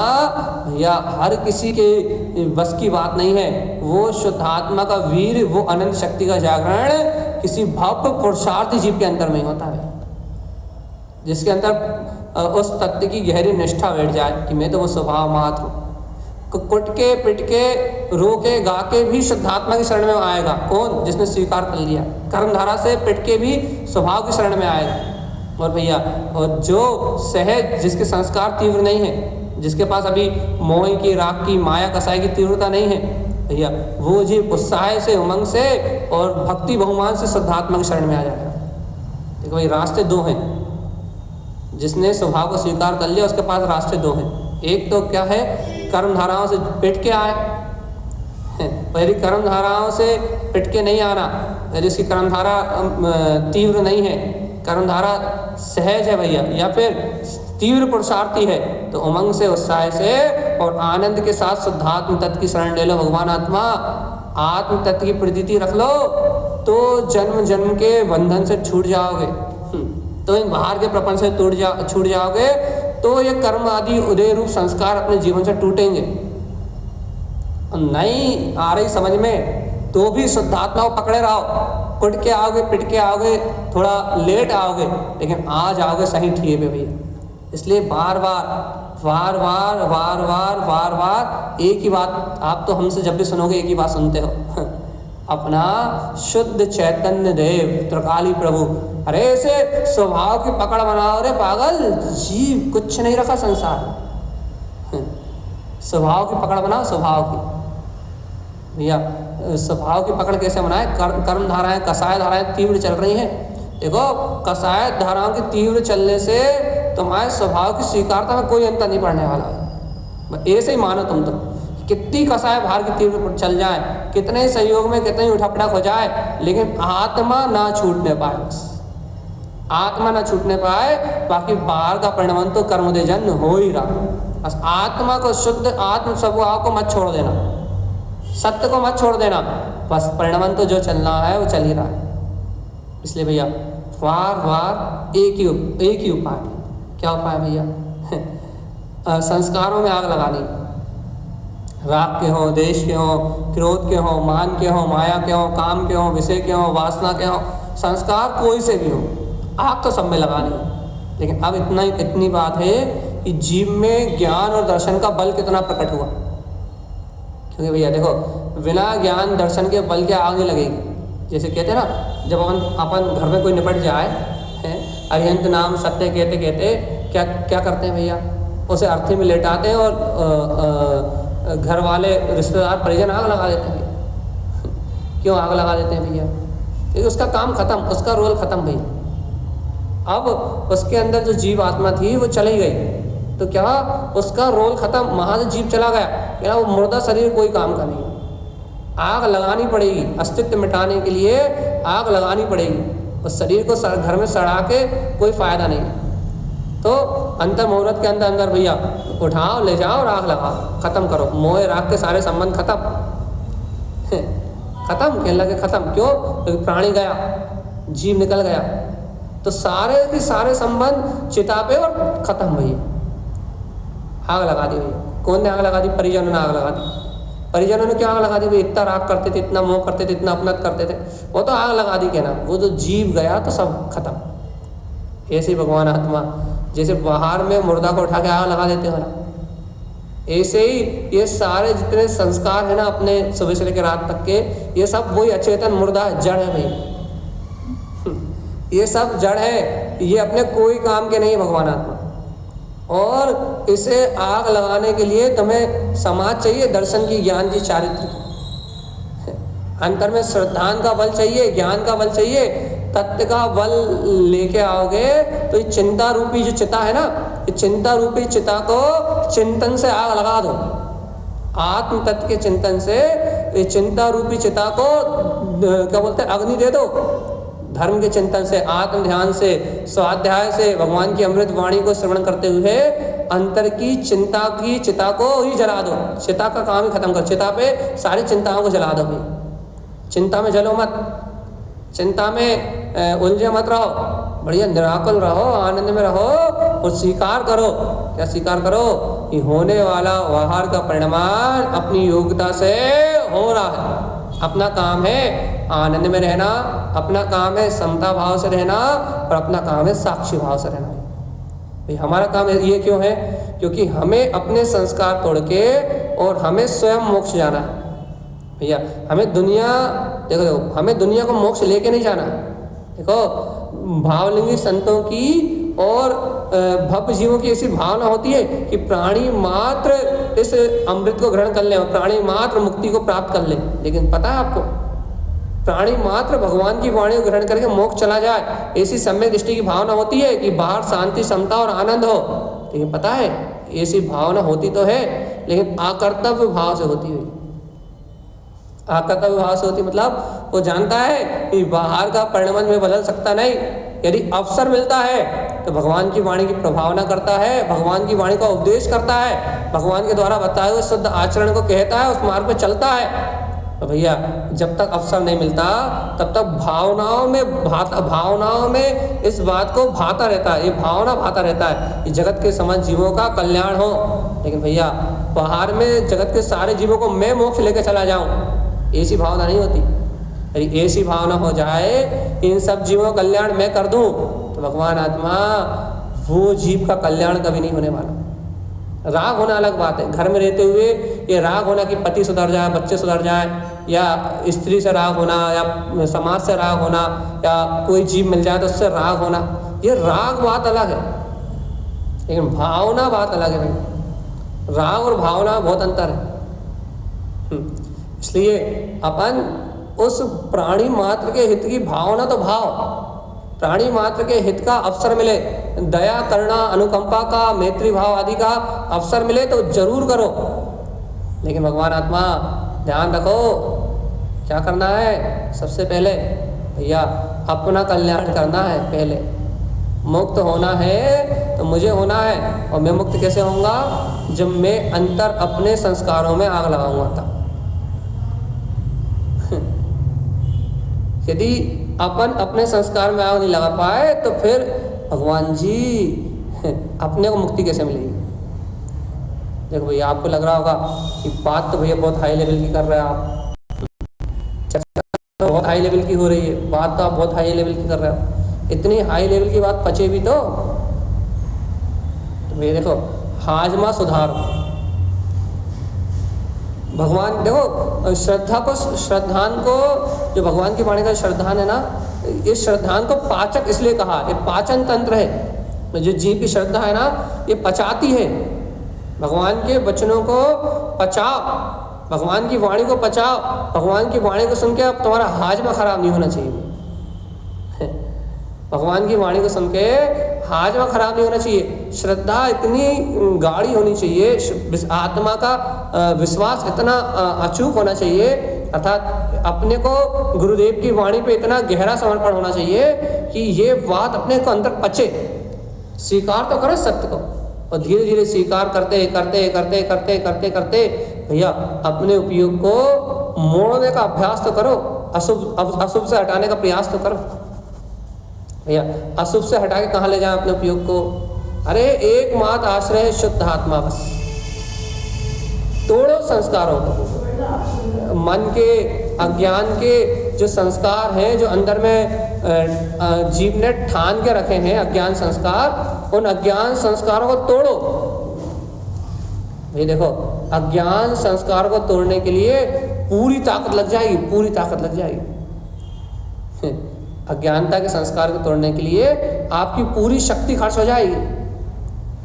भैया हर किसी के बस की बात नहीं है। वो शुद्ध आत्मा का वीर, वो अनंत शक्ति का जागरण किसी भव्य पुरुषार्थी जीव के अंदर में होता है, जिसके अंदर उस तत्व की गहरी निष्ठा बैठ जाए कि मैं तो वो स्वभाव मात्र हूँ। कुट के, पिट के, रो के, गा के भी शुद्धात्मा की शरण में आएगा। कौन? जिसने स्वीकार कर लिया। कर्मधारा से पिट के भी स्वभाव की शरण में आएगा। और भैया, और जो सहज, जिसके संस्कार तीव्र नहीं है, जिसके पास अभी मोह की, राग की, माया कसाई की तीव्रता नहीं है, भैया वो जीव उत्साह से, उमंग से और भक्ति बहुमान से शुद्धात्मा की शरण में आ जाएगा। देखो भाई, रास्ते दो हैं। जिसने स्वभाव को स्वीकार कर लिया उसके पास रास्ते दो हैं। एक तो क्या है? कर्म धाराओं से पिट के आए, यदि कर्म धाराओं से पिट के नहीं आना, यदि इसकी कर्मधारा तीव्र नहीं है, कर्मधारा सहज है भैया, या फिर तीव्र पुरुषार्थी है, तो उमंग से, उत्साह से और आनंद के साथ शुद्धात्म तत्व की शरण ले लो। भगवान आत्मा, आत्म तत्व की प्रतीति रख लो, तो जन्म जन्म के बंधन से छूट जाओगे। तो इन बाहर के प्रपंच से छूट जाओगे तो ये कर्म आदि उदय रूप संस्कार अपने जीवन से टूटेंगे। नहीं आ रही समझ में तो भी शुद्धात्मा को पकड़े रहो, पिट के आओगे, थोड़ा लेट आओगे, लेकिन आ जाओगे सही ठीक है भैया। इसलिए बार बार एक ही बात, आप तो हमसे जब भी सुनोगे एक ही बात सुनते हो अपना शुद्ध चैतन्य देव त्रिकाली प्रभु। अरे ऐसे स्वभाव की पकड़ बनाओ रे पागल, जीव कुछ नहीं रखा संसार। स्वभाव की पकड़ बनाओ, स्वभाव की भैया। स्वभाव की पकड़ कैसे बनाए? कर्म धाराएं, कसाय धाराएं तीव्र चल रही हैं। देखो कसाय धाराओं के तीव्र चलने से तुम्हारे स्वभाव की स्वीकारता में कोई अंतर नहीं पड़ने वाला। ऐसे ही मानो तुम तो कितनी कसाय बाहर की तीव्र चल जाए, कितने सहयोग में कितनी उठपटक हो जाए, लेकिन आत्मा ना छूटने पाए, आत्मा ना छूटने पाए। बाकी बाहर का परिणाम तो कर्मोदय जन्म हो ही रहा। बस आत्मा को शुद्ध आत्म स्वभाव को मत छोड़ देना, सत्य को मत छोड़ देना, बस परिणाम तो जो चलना है वो चल ही रहा है। इसलिए भैया बार एक ही उपाय। क्या उपाय भैया? संस्कारों में आग लगानी, राग के हो, देश के हो, क्रोध के हो, मान के हो, माया के हो, काम के हो, विषय के हो, वासना के हो, संस्कार कोई से भी हो, आग तो सब में लगानी। लेकिन अब इतनी बात है कि जीव में ज्ञान और दर्शन का बल कितना प्रकट हुआ। क्योंकि भैया देखो बिना ज्ञान दर्शन के बल के आग नहीं लगेगी। जैसे कहते हैं ना, जब अपन घर में कोई निपट जाए है, अरिहंत नाम सत्य कहते क्या करते हैं भैया? उसे अर्थी में लेटाते हैं और घर वाले रिश्तेदार परिजन आग लगा देते हैं। क्यों आग लगा देते हैं भैया? क्योंकि उसका काम खत्म, उसका रोल खत्म भैया। अब उसके अंदर जो जीव आत्मा थी वो चली गई, तो क्या उसका रोल खत्म, वहाँ से जीव चला गया, क्या वो मुर्दा शरीर कोई काम का नहीं। आग लगानी पड़ेगी, अस्तित्व मिटाने के लिए आग लगानी पड़ेगी। उस शरीर को घर में सड़ा के कोई फायदा नहीं। तो अंतर मुहूर्त के अंदर भैया उठाओ, ले जाओ और आग लगाओ, खत्म करो। मोह राग के सारे संबंध खत्म कहने लगे खत्म। क्यों? क्योंकि प्राणी गया, जीव निकल गया, तो सारे के सारे संबंध चिता पे और खत्म भैया। आग लगा दी भैया। कौन ने आग लगा दी? परिजनों ने आग लगा दी। परिजनों ने क्या आग लगा दी भैया? इतना राग करते थे, इतना मोह करते थे, इतना अपना करते थे, वो तो आग लगा दी कहना। वो जो जीव गया तो सब खत्म। ऐसे भगवान आत्मा जैसे बाहर में मुर्दा को उठा के आग लगा देते हो ना, ऐसे ही ये सारे जितने संस्कार है ना अपने सुबह से लेकर रात तक के, ये सब वही अचेतन मुर्दा जड़ है भाई। ये सब जड़ है, ये अपने कोई काम के नहीं भगवान आत्मा। और इसे आग लगाने के लिए तुम्हें समाज चाहिए, दर्शन की, ज्ञान की, चारित्र की। अंतर में श्रद्धान का बल चाहिए, ज्ञान का बल चाहिए, तत्व का बल लेके आओगे तो ये चिंता रूपी जो चिता है ना, ये चिंता रूपी चिता को चिंतन से आग लगा दो। आत्म तत्व के चिंतन से ये चिंता रूपी चिता को क्या बोलते हैं, अग्नि दे दो। धर्म के चिंतन से, आत्म ध्यान से, स्वाध्याय से, भगवान की अमृत वाणी को श्रवण करते हुए अंतर की चिंता की चिता को ही जला दो। चिता का काम ही खत्म कर, चिता पे सारी चिंताओं को जला दो भाई। चिंता में जलो मत, चिंता में उलझे मत रहो, बढ़िया निराकुल रहो, आनंद में रहो और स्वीकार करो। क्या स्वीकार करो? कि होने वाला व्यवहार का परिणाम अपनी योग्यता से हो रहा है। अपना काम है आनंद में रहना, अपना काम है समता भाव से रहना, और अपना काम है साक्षी भाव से रहना। भाई हमारा काम ये क्यों है? क्योंकि हमें अपने संस्कार तोड़ के और हमें स्वयं मोक्ष जाना है भैया। हमें दुनिया देखो हमें दुनिया को मोक्ष लेके नहीं जाना। देखो भावलिंगी संतों की और भव्य जीवों की ऐसी भावना होती है कि प्राणी मात्र इस अमृत को ग्रहण कर ले, प्राणी मात्र मुक्ति को प्राप्त कर ले। लेकिन पता है आपको, प्राणी मात्र भगवान की वाणी को ग्रहण करके मोक्ष चला जाए, ऐसी सम्यक दृष्टि की भावना होती है कि बाहर शांति, समता और आनंद हो। लेकिन पता है ऐसी भावना होती तो है, लेकिन अकर्तव्य भाव से होती है। अकर्तव्य भाव से होती मतलब वो जानता है कि बाहर का परिणाम में बदल सकता नहीं। यदि अवसर मिलता है तो भगवान की वाणी की प्रभावना करता है, भगवान की वाणी का उपदेश करता है, भगवान के द्वारा बताए हुए शुद्ध आचरण को कहता है, उस मार्ग पर चलता है। तो भैया जब तक अवसर नहीं मिलता तब तक भावनाओं में इस बात को भाता रहता है, ये भावना भाता रहता है कि जगत के समस्त जीवों का कल्याण हो। लेकिन भैया बाहर में जगत के सारे जीवों को मैं मोक्ष लेके चला जाऊं, ऐसी भावना नहीं होती। यदि ऐसी भावना हो जाए इन सब जीवों का कल्याण मैं कर दूं तो भगवान आत्मा वो जीव का कल्याण कभी नहीं होने वाला। राग होना अलग बात है, घर में रहते हुए ये राग होना कि पति सुधर जाए, बच्चे सुधर जाए, या स्त्री से राग होना, या समाज से राग होना, या कोई जीव मिल जाए तो उससे राग होना, ये राग बात अलग है, लेकिन भावना बात अलग है भाई। राग और भावना बहुत अंतर है। इसलिए अपन उस प्राणी मात्र के हित की भावना तो भाव, प्राणी मात्र के हित का अवसर मिले, दया करुणा अनुकंपा का मैत्री भाव आदि का अवसर मिले तो जरूर करो। लेकिन भगवान आत्मा ध्यान रखो क्या करना है, सबसे पहले भैया अपना कल्याण करना है। पहले मुक्त होना है तो मुझे होना है, और मैं मुक्त कैसे होऊंगा, जब मैं अंतर अपने संस्कारों में आग लगाऊंगा तब। यदि अपन अपने संस्कार में आग नहीं लगा पाए तो फिर भगवान जी अपने को मुक्ति कैसे मिलेगी। देखो भैया आपको लग रहा होगा कि बात तो भैया बहुत हाई लेवल की कर रहे हैं आप, तो बहुत हाई लेवल की हो रही है बात, तो आप बहुत हाई लेवल की कर रहे हो। इतनी हाई लेवल की बात पचे भी तो भैया देखो हाजमा सुधारो। भगवान देखो श्रद्धान को जो भगवान की वाणी का श्रद्धान है ना, इस श्रद्धान को पाचक इसलिए कहा, ये पाचन तंत्र है। जो जीव की श्रद्धा है ना ये पचाती है, भगवान के वचनों को पचाओ, भगवान की वाणी को पचाओ। भगवान की वाणी को सुन के अब तुम्हारा हाजमा खराब नहीं होना चाहिए। भगवान की वाणी को सुन के हाजमा खराब नहीं होना चाहिए। श्रद्धा इतनी गाढ़ी होनी चाहिए, आत्मा का विश्वास इतना अचूक होना चाहिए, अर्थात अपने को गुरुदेव की वाणी पे इतना गहरा समर्पण होना चाहिए कि ये बात अपने को अंदर पचे। स्वीकार तो करो सत्य को, और धीरे धीरे स्वीकार करते करते करते करते करते करते भैया अपने उपयोग को मोड़ने का अभ्यास तो करो, अशुभ से हटाने का प्रयास तो करो। भैया अशुभ से हटा के कहाँ ले जाए अपने उपयोग को, अरे एकमात्र आश्रय है शुद्ध आत्मा, बस तोड़ो संस्कारों को। मन के अज्ञान के जो संस्कार हैं, जो अंदर में जीव ने ठान के रखे हैं अज्ञान संस्कार, उन अज्ञान संस्कारों को तोड़ो। ये देखो अज्ञान संस्कार को तोड़ने के लिए पूरी ताकत लग जाएगी, पूरी ताकत लग जाएगी। अज्ञानता के संस्कार को तोड़ने के लिए आपकी पूरी शक्ति खर्च हो जाएगी।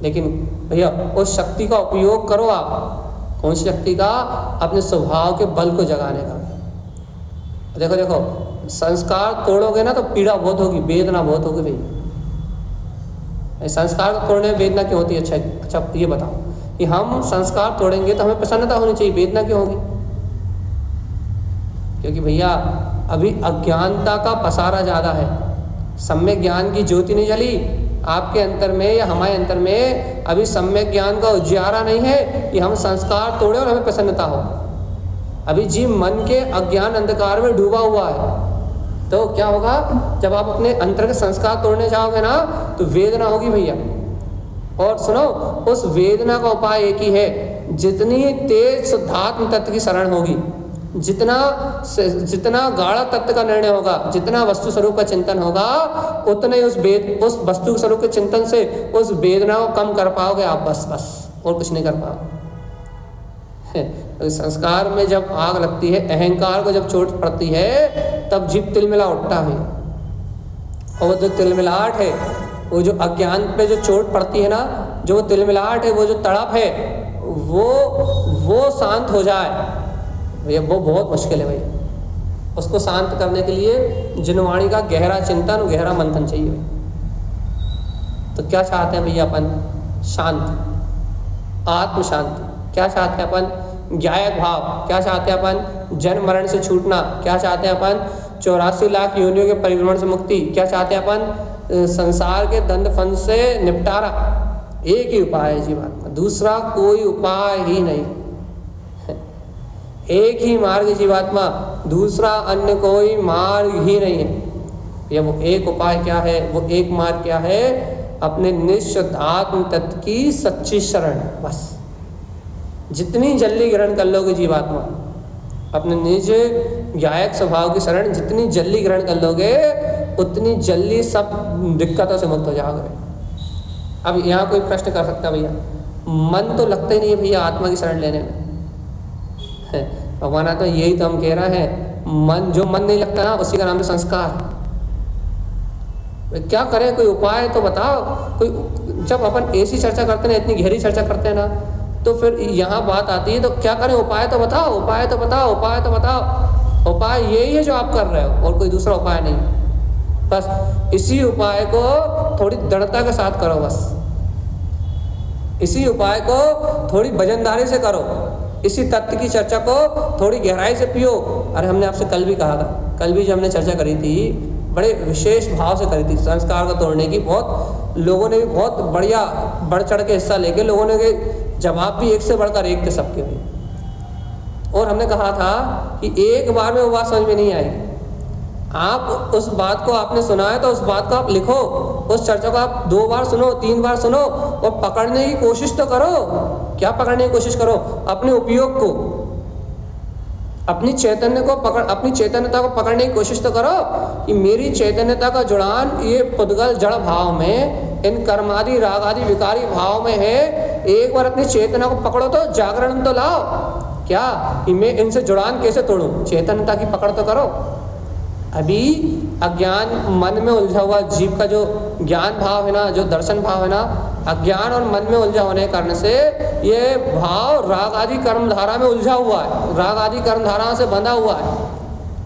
लेकिन भैया उस शक्ति का उपयोग करो आप। कौन सी शक्ति का? अपने स्वभाव के बल को जगाने का। देखो देखो संस्कार तोड़ोगे ना तो पीड़ा बहुत होगी, वेदना बहुत होगी भैया। संस्कार को तोड़ने में वेदना क्यों होती है? अच्छा ये बताओ कि हम संस्कार तोड़ेंगे तो हमें प्रसन्नता होनी चाहिए, वेदना क्यों होगी? क्योंकि भैया अभी अज्ञानता का पसारा ज़्यादा है, सम्यक ज्ञान की ज्योति नहीं जली आपके अंतर में या हमारे अंतर में। अभी सम्यक ज्ञान का उजियारा नहीं है कि हम संस्कार तोड़े और हमें प्रसन्नता हो। अभी जीव मन के अज्ञान अंधकार में डूबा हुआ है। तो क्या होगा जब आप अपने अंतर के संस्कार तोड़ने जाओगे ना तो वेदना होगी भैया। और सुनो उस वेदना का उपाय एक ही है, जितनी तेज शुद्धात्म तत्व की शरण होगी, जितना गाढ़ा तत्व का निर्णय होगा, जितना वस्तु स्वरूप का चिंतन होगा, उतने उस वस्तु स्वरूप के चिंतन से उस वेदना को कम कर पाओगे आप। बस और कुछ नहीं कर पाओगे। संस्कार में जब आग लगती है, अहंकार को जब चोट पड़ती है, तब जीव तिलमिला उठता है। और वो जो तिलमिलाहट है, वो जो अज्ञान पे जो चोट पड़ती है ना, जो तिलमिलाहट है, वो जो तड़प है, वो शांत हो जाए भैया, वो बहुत मुश्किल है भैया। उसको शांत करने के लिए जिनवाणी का गहरा चिंतन, गहरा मंथन चाहिए भैया। तो क्या चाहते हैं भैया अपन? शांति, आत्म शांति। क्या चाहते हैं अपन? ज्ञायक भाव। क्या चाहते हैं अपन? जन्म मरण से छूटना। क्या चाहते हैं अपन? 84 लाख योनियों के परिभ्रमण से मुक्ति। क्या चाहते हैं अपन? संसार के दंड फंद से निपटारा। एक ही उपाय है जीवात्मा, दूसरा कोई उपाय ही नहीं। एक ही मार्ग जीवात्मा, दूसरा अन्य कोई मार्ग ही नहीं है। ये वो एक उपाय क्या है, वो एक मार्ग क्या है? अपने निश्चित आत्म तत्व की सच्ची शरण। बस जितनी जल्दी ग्रहण कर लोगे जीवात्मा, अपने निज गायक स्वभाव की शरण जितनी जल्दी ग्रहण कर लोगे, उतनी जल्दी सब दिक्कतों से मुक्त हो जाओगे। अब यहाँ कोई प्रश्न कर सकता है, भैया मन तो लगता ही नहीं है भैया आत्मा की शरण लेने में। भगवान तो यही तो हम कह रहे हैं, मन जो मन नहीं लगता ना, उसी का नाम है संस्कार। क्या करें, कोई उपाय तो बताओ। कोई जब अपन ऐसी चर्चा करते हैं, इतनी गहरी चर्चा करते हैं ना, तो फिर यहाँ बात आती है तो क्या करें, उपाय तो बताओ, उपाय तो बताओ, उपाय तो बताओ। उपाय यही है जो आप कर रहे हो और कोई दूसरा उपाय नहीं। बस इसी उपाय को थोड़ी दृढ़ता के साथ करो, बस इसी उपाय को थोड़ी वजनदारी से करो, इसी तत्व की चर्चा को थोड़ी गहराई से पियो। अरे हमने आपसे कल भी कहा था, कल भी जो हमने चर्चा करी थी, बड़े विशेष भाव से करी थी, संस्कार को तोड़ने की। बहुत लोगों ने भी बहुत बढ़िया बढ़ चढ़ के हिस्सा लेके, लोगों ने के जवाब भी एक से बढ़कर एक थे सबके भी। और हमने कहा था कि एक बार में वो बात समझ में नहीं आएगी। आप उस बात को आपने सुना है तो उस बात को आप लिखो, उस चर्चा को आप 2 बार सुनो, 3 बार सुनो और पकड़ने की कोशिश तो करो। क्या पकड़ने की कोशिश करो? अपने उपयोग को, अपनी चैतन्य को पकड़, अपनी चैतन्यता को पकड़ने की कोशिश तो करो कि मेरी चैतन्यता का जुड़ान ये पुद्गल जड़ भाव में, इन कर्मादि राग आदि विकारी भाव में है। एक बार अपनी चेतना को पकड़ो तो जागरण तो लाओ। क्या मैं इनसे जुड़ान कैसे तोड़ूं? चैतन्यता की पकड़ तो करो। अभी अज्ञान मन में उलझा हुआ जीव का जो ज्ञान भाव है ना, जो दर्शन भाव है ना, अज्ञान और मन में उलझा होने के कारण से ये भाव राग आदि कर्म धारा में उलझा हुआ है, राग आदि कर्म धारा से बंधा हुआ है।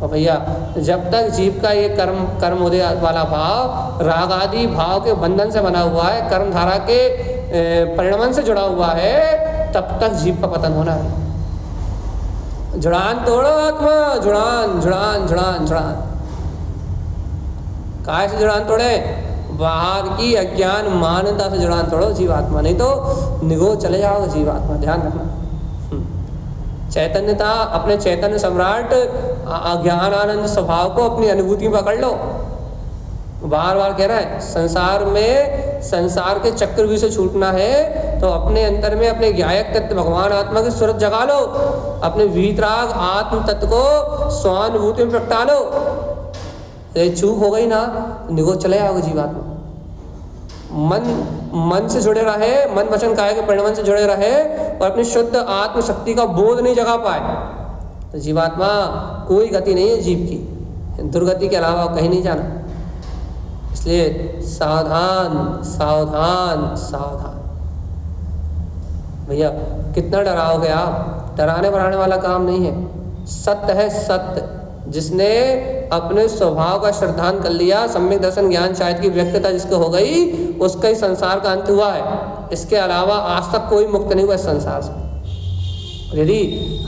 और भैया जब तक जीव का ये कर्म उदय वाला भाव राग आदि भाव के बंधन से बना हुआ है, कर्म धारा के परिणमन से जुड़ा हुआ है, तब तक जीव का पतन होना है। जुड़ान तोड़ो आत्मा, जुड़ान जुड़ान जुड़ान जुड़ान। काय से जुड़ान तोड़े? बाहर की अज्ञान मान्यता से जुड़ान तोड़ो जीवात्मा, नहीं तो निगो चले जाओगे जीवात्मा। ध्यान रखना। चैतन्यता, अपने चैतन्य सम्राट अज्ञान आनंद स्वभाव को अपनी अनुभूति में पकड़ लो। बार बार कह रहा है, संसार में संसार के चक्रव्यूह से छूटना है तो अपने अंतर में अपने ज्ञायक तत्व भगवान आत्मा की सूरत जगा लो, अपने वीतराग आत्म तत्व को स्वानुभूति में प्रगटा लो। चूक हो गई ना, निगो चले आओगे जीवात्मा। मन से जुड़े रहे, मन वचन काया के परिणमन से जुड़े रहे और अपनी शुद्ध आत्म शक्ति का बोध नहीं जगा पाए तो जीवात्मा कोई गति नहीं है जीव की, दुर्गति के अलावा कहीं नहीं जाना। इसलिए सावधान सावधान सावधान। भैया कितना डराओगे आप? डराने बढ़ाने वाला काम नहीं है। सत्य है सत्य। जिसने अपने स्वभाव का श्रद्धान कर लिया, सम्यक दर्शन ज्ञान शायद की व्यक्तता जिसको हो गई, उसका ही संसार का अंत हुआ है। इसके अलावा आज तक कोई मुक्त नहीं हुआ इस संसार से। यदि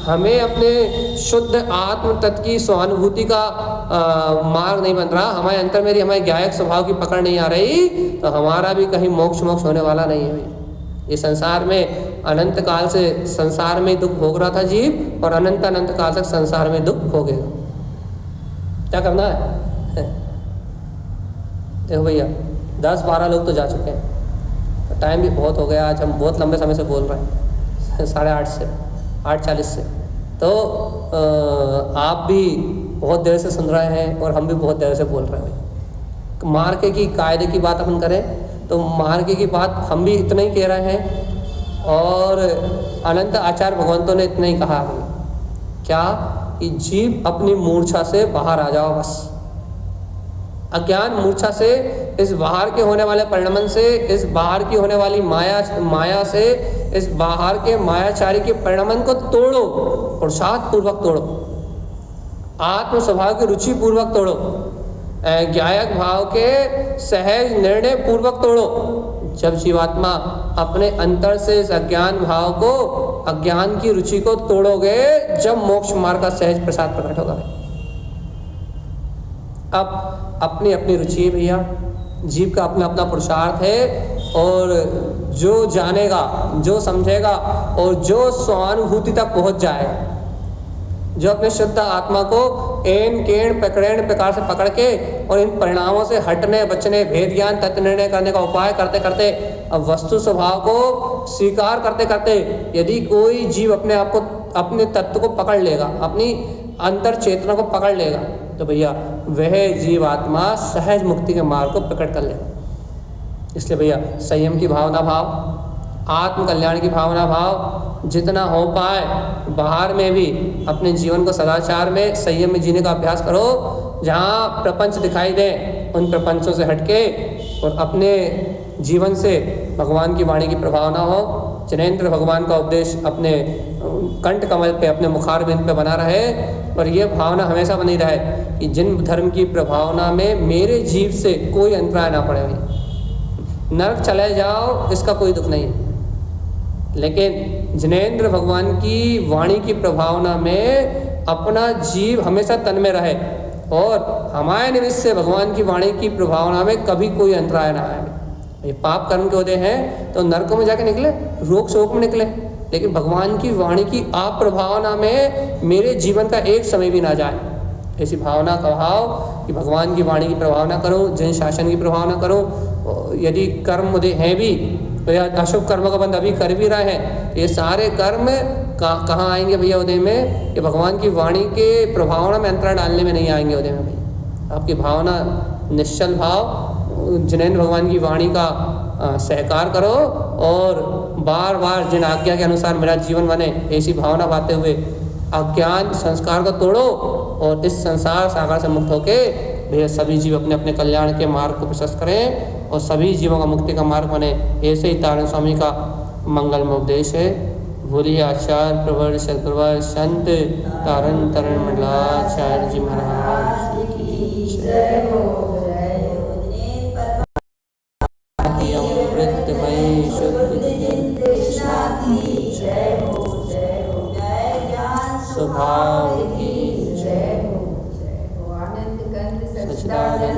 हमें अपने शुद्ध आत्म तत्व की स्वानुभूति का मार्ग नहीं बन रहा, हमारे अंतर में हमारे ज्ञायक स्वभाव की पकड़ नहीं आ रही, तो हमारा भी कहीं मोक्ष होने वाला नहीं है। ये संसार में अनंत काल से संसार में दुख भोग रहा था जीव, और अनंत अनंत काल तक संसार में दुख भोगेगा। क्या करना है? देखो भैया 10-12 लोग तो जा चुके हैं, टाइम भी बहुत हो गया। आज हम बहुत लंबे समय से बोल रहे हैं, 8:30 से 8:40 से। तो आप भी बहुत देर से सुन रहे हैं और हम भी बहुत देर से बोल रहे हैं। मार्के की कायदे की बात अपन करें तो मार्के की बात हम भी इतना ही कह रहे हैं और अनंत आचार्य भगवंतों ने इतना ही कहा है। क्या? कि जीव अपनी मूर्छा से बाहर आ जाओ। बस अज्ञान मूर्छा से, इस बाहर के होने वाले परिणमन से, इस बाहर की होने वाली माया से, इस बाहर के मायाचारी के परिणमन को तोड़ो, पुरुषार्थ पूर्वक तोड़ो, आत्म स्वभाव की रुचि पूर्वक तोड़ो, ज्ञायक भाव के सहज निर्णय पूर्वक तोड़ो। जब जीवात्मा अपने अंतर से इस अज्ञान भाव को, अज्ञान की रुचि को तोड़ोगे, जब मोक्ष मार्ग का सहज प्रसाद प्रकट होगा। अब अपनी अपनी रुचि है भैया, जीव का अपना अपना पुरुषार्थ है, और जो जानेगा, जो समझेगा और जो स्वानुभूति तक पहुंच जाएगा, जो अपने शुद्ध आत्मा को एन केण पकड़ेण प्रकार से पकड़ के और इन परिणामों से हटने बचने भेद ज्ञान तत्व निर्णय करने का उपाय करते करते अब वस्तु स्वभाव को स्वीकार करते करते यदि कोई जीव अपने आप को अपने तत्व को पकड़ लेगा, अपनी अंतर चेतना को पकड़ लेगा, तो भैया वह जीवात्मा सहज मुक्ति के मार्ग को प्रकट कर लेगा। इसलिए भैया संयम की भावना भाव, आत्म कल्याण की भावना भाव जितना हो पाए बाहर में भी अपने जीवन को सदाचार में संयम में जीने का अभ्यास करो। जहाँ प्रपंच दिखाई दे उन प्रपंचों से हटके और अपने जीवन से भगवान की वाणी की प्रभावना हो। जिनेंद्र भगवान का उपदेश अपने कंठ कमल पे, अपने मुखारबिंद पे बना रहे और ये भावना हमेशा बनी रहे कि जिन धर्म की प्रभावना में मेरे जीव से कोई अंतराय ना पड़े। नरक चले जाओ इसका कोई दुख नहीं, लेकिन जिनेंद्र भगवान की वाणी की प्रभावना में अपना जीव हमेशा तन में रहे और हमारे निमित्त से भगवान की वाणी की प्रभावना में कभी कोई अंतराय ना आए। ये पाप कर्म के होते हैं तो नरकों में जाके निकले, रोग शोक में निकले, लेकिन भगवान की वाणी की आप प्रभावना में मेरे जीवन का एक समय भी ना जाए। ऐसी भावना का भाव कि भगवान की वाणी की प्रभावना करो, जन शासन की प्रभावना करो। यदि कर्म उदय हैं भी तो या अशुभ कर्म का बंद अभी कर भी रहे हैं, ये सारे कर्म कहाँ आएंगे भैया उदय में? कि भगवान की वाणी के प्रभावना में अंतराय डालने में नहीं आएंगे उदय में। भैया आपकी भावना निश्चल भाव जिनेंद्र भगवान की वाणी का सहकार करो और बार बार जिन आज्ञा के अनुसार मेरा जीवन बने ऐसी भावना पाते हुए अज्ञान संस्कार को तोड़ो और इस संसार सागर से मुक्त होके भैया सभी जीव अपने अपने कल्याण के मार्ग को प्रशस्त करें और सभी जीवों का मुक्ति का मार्ग बने। ऐसे ही तारण स्वामी का मंगलमय उपदेश है। बोलिए आचार्य प्रवर सदगुरुवर संत तारण तरण मंडलाचार्य जी महाराज की जय हो। अमृतमय शुद्ध स्वभाव की जय हो। सच्चिदानंद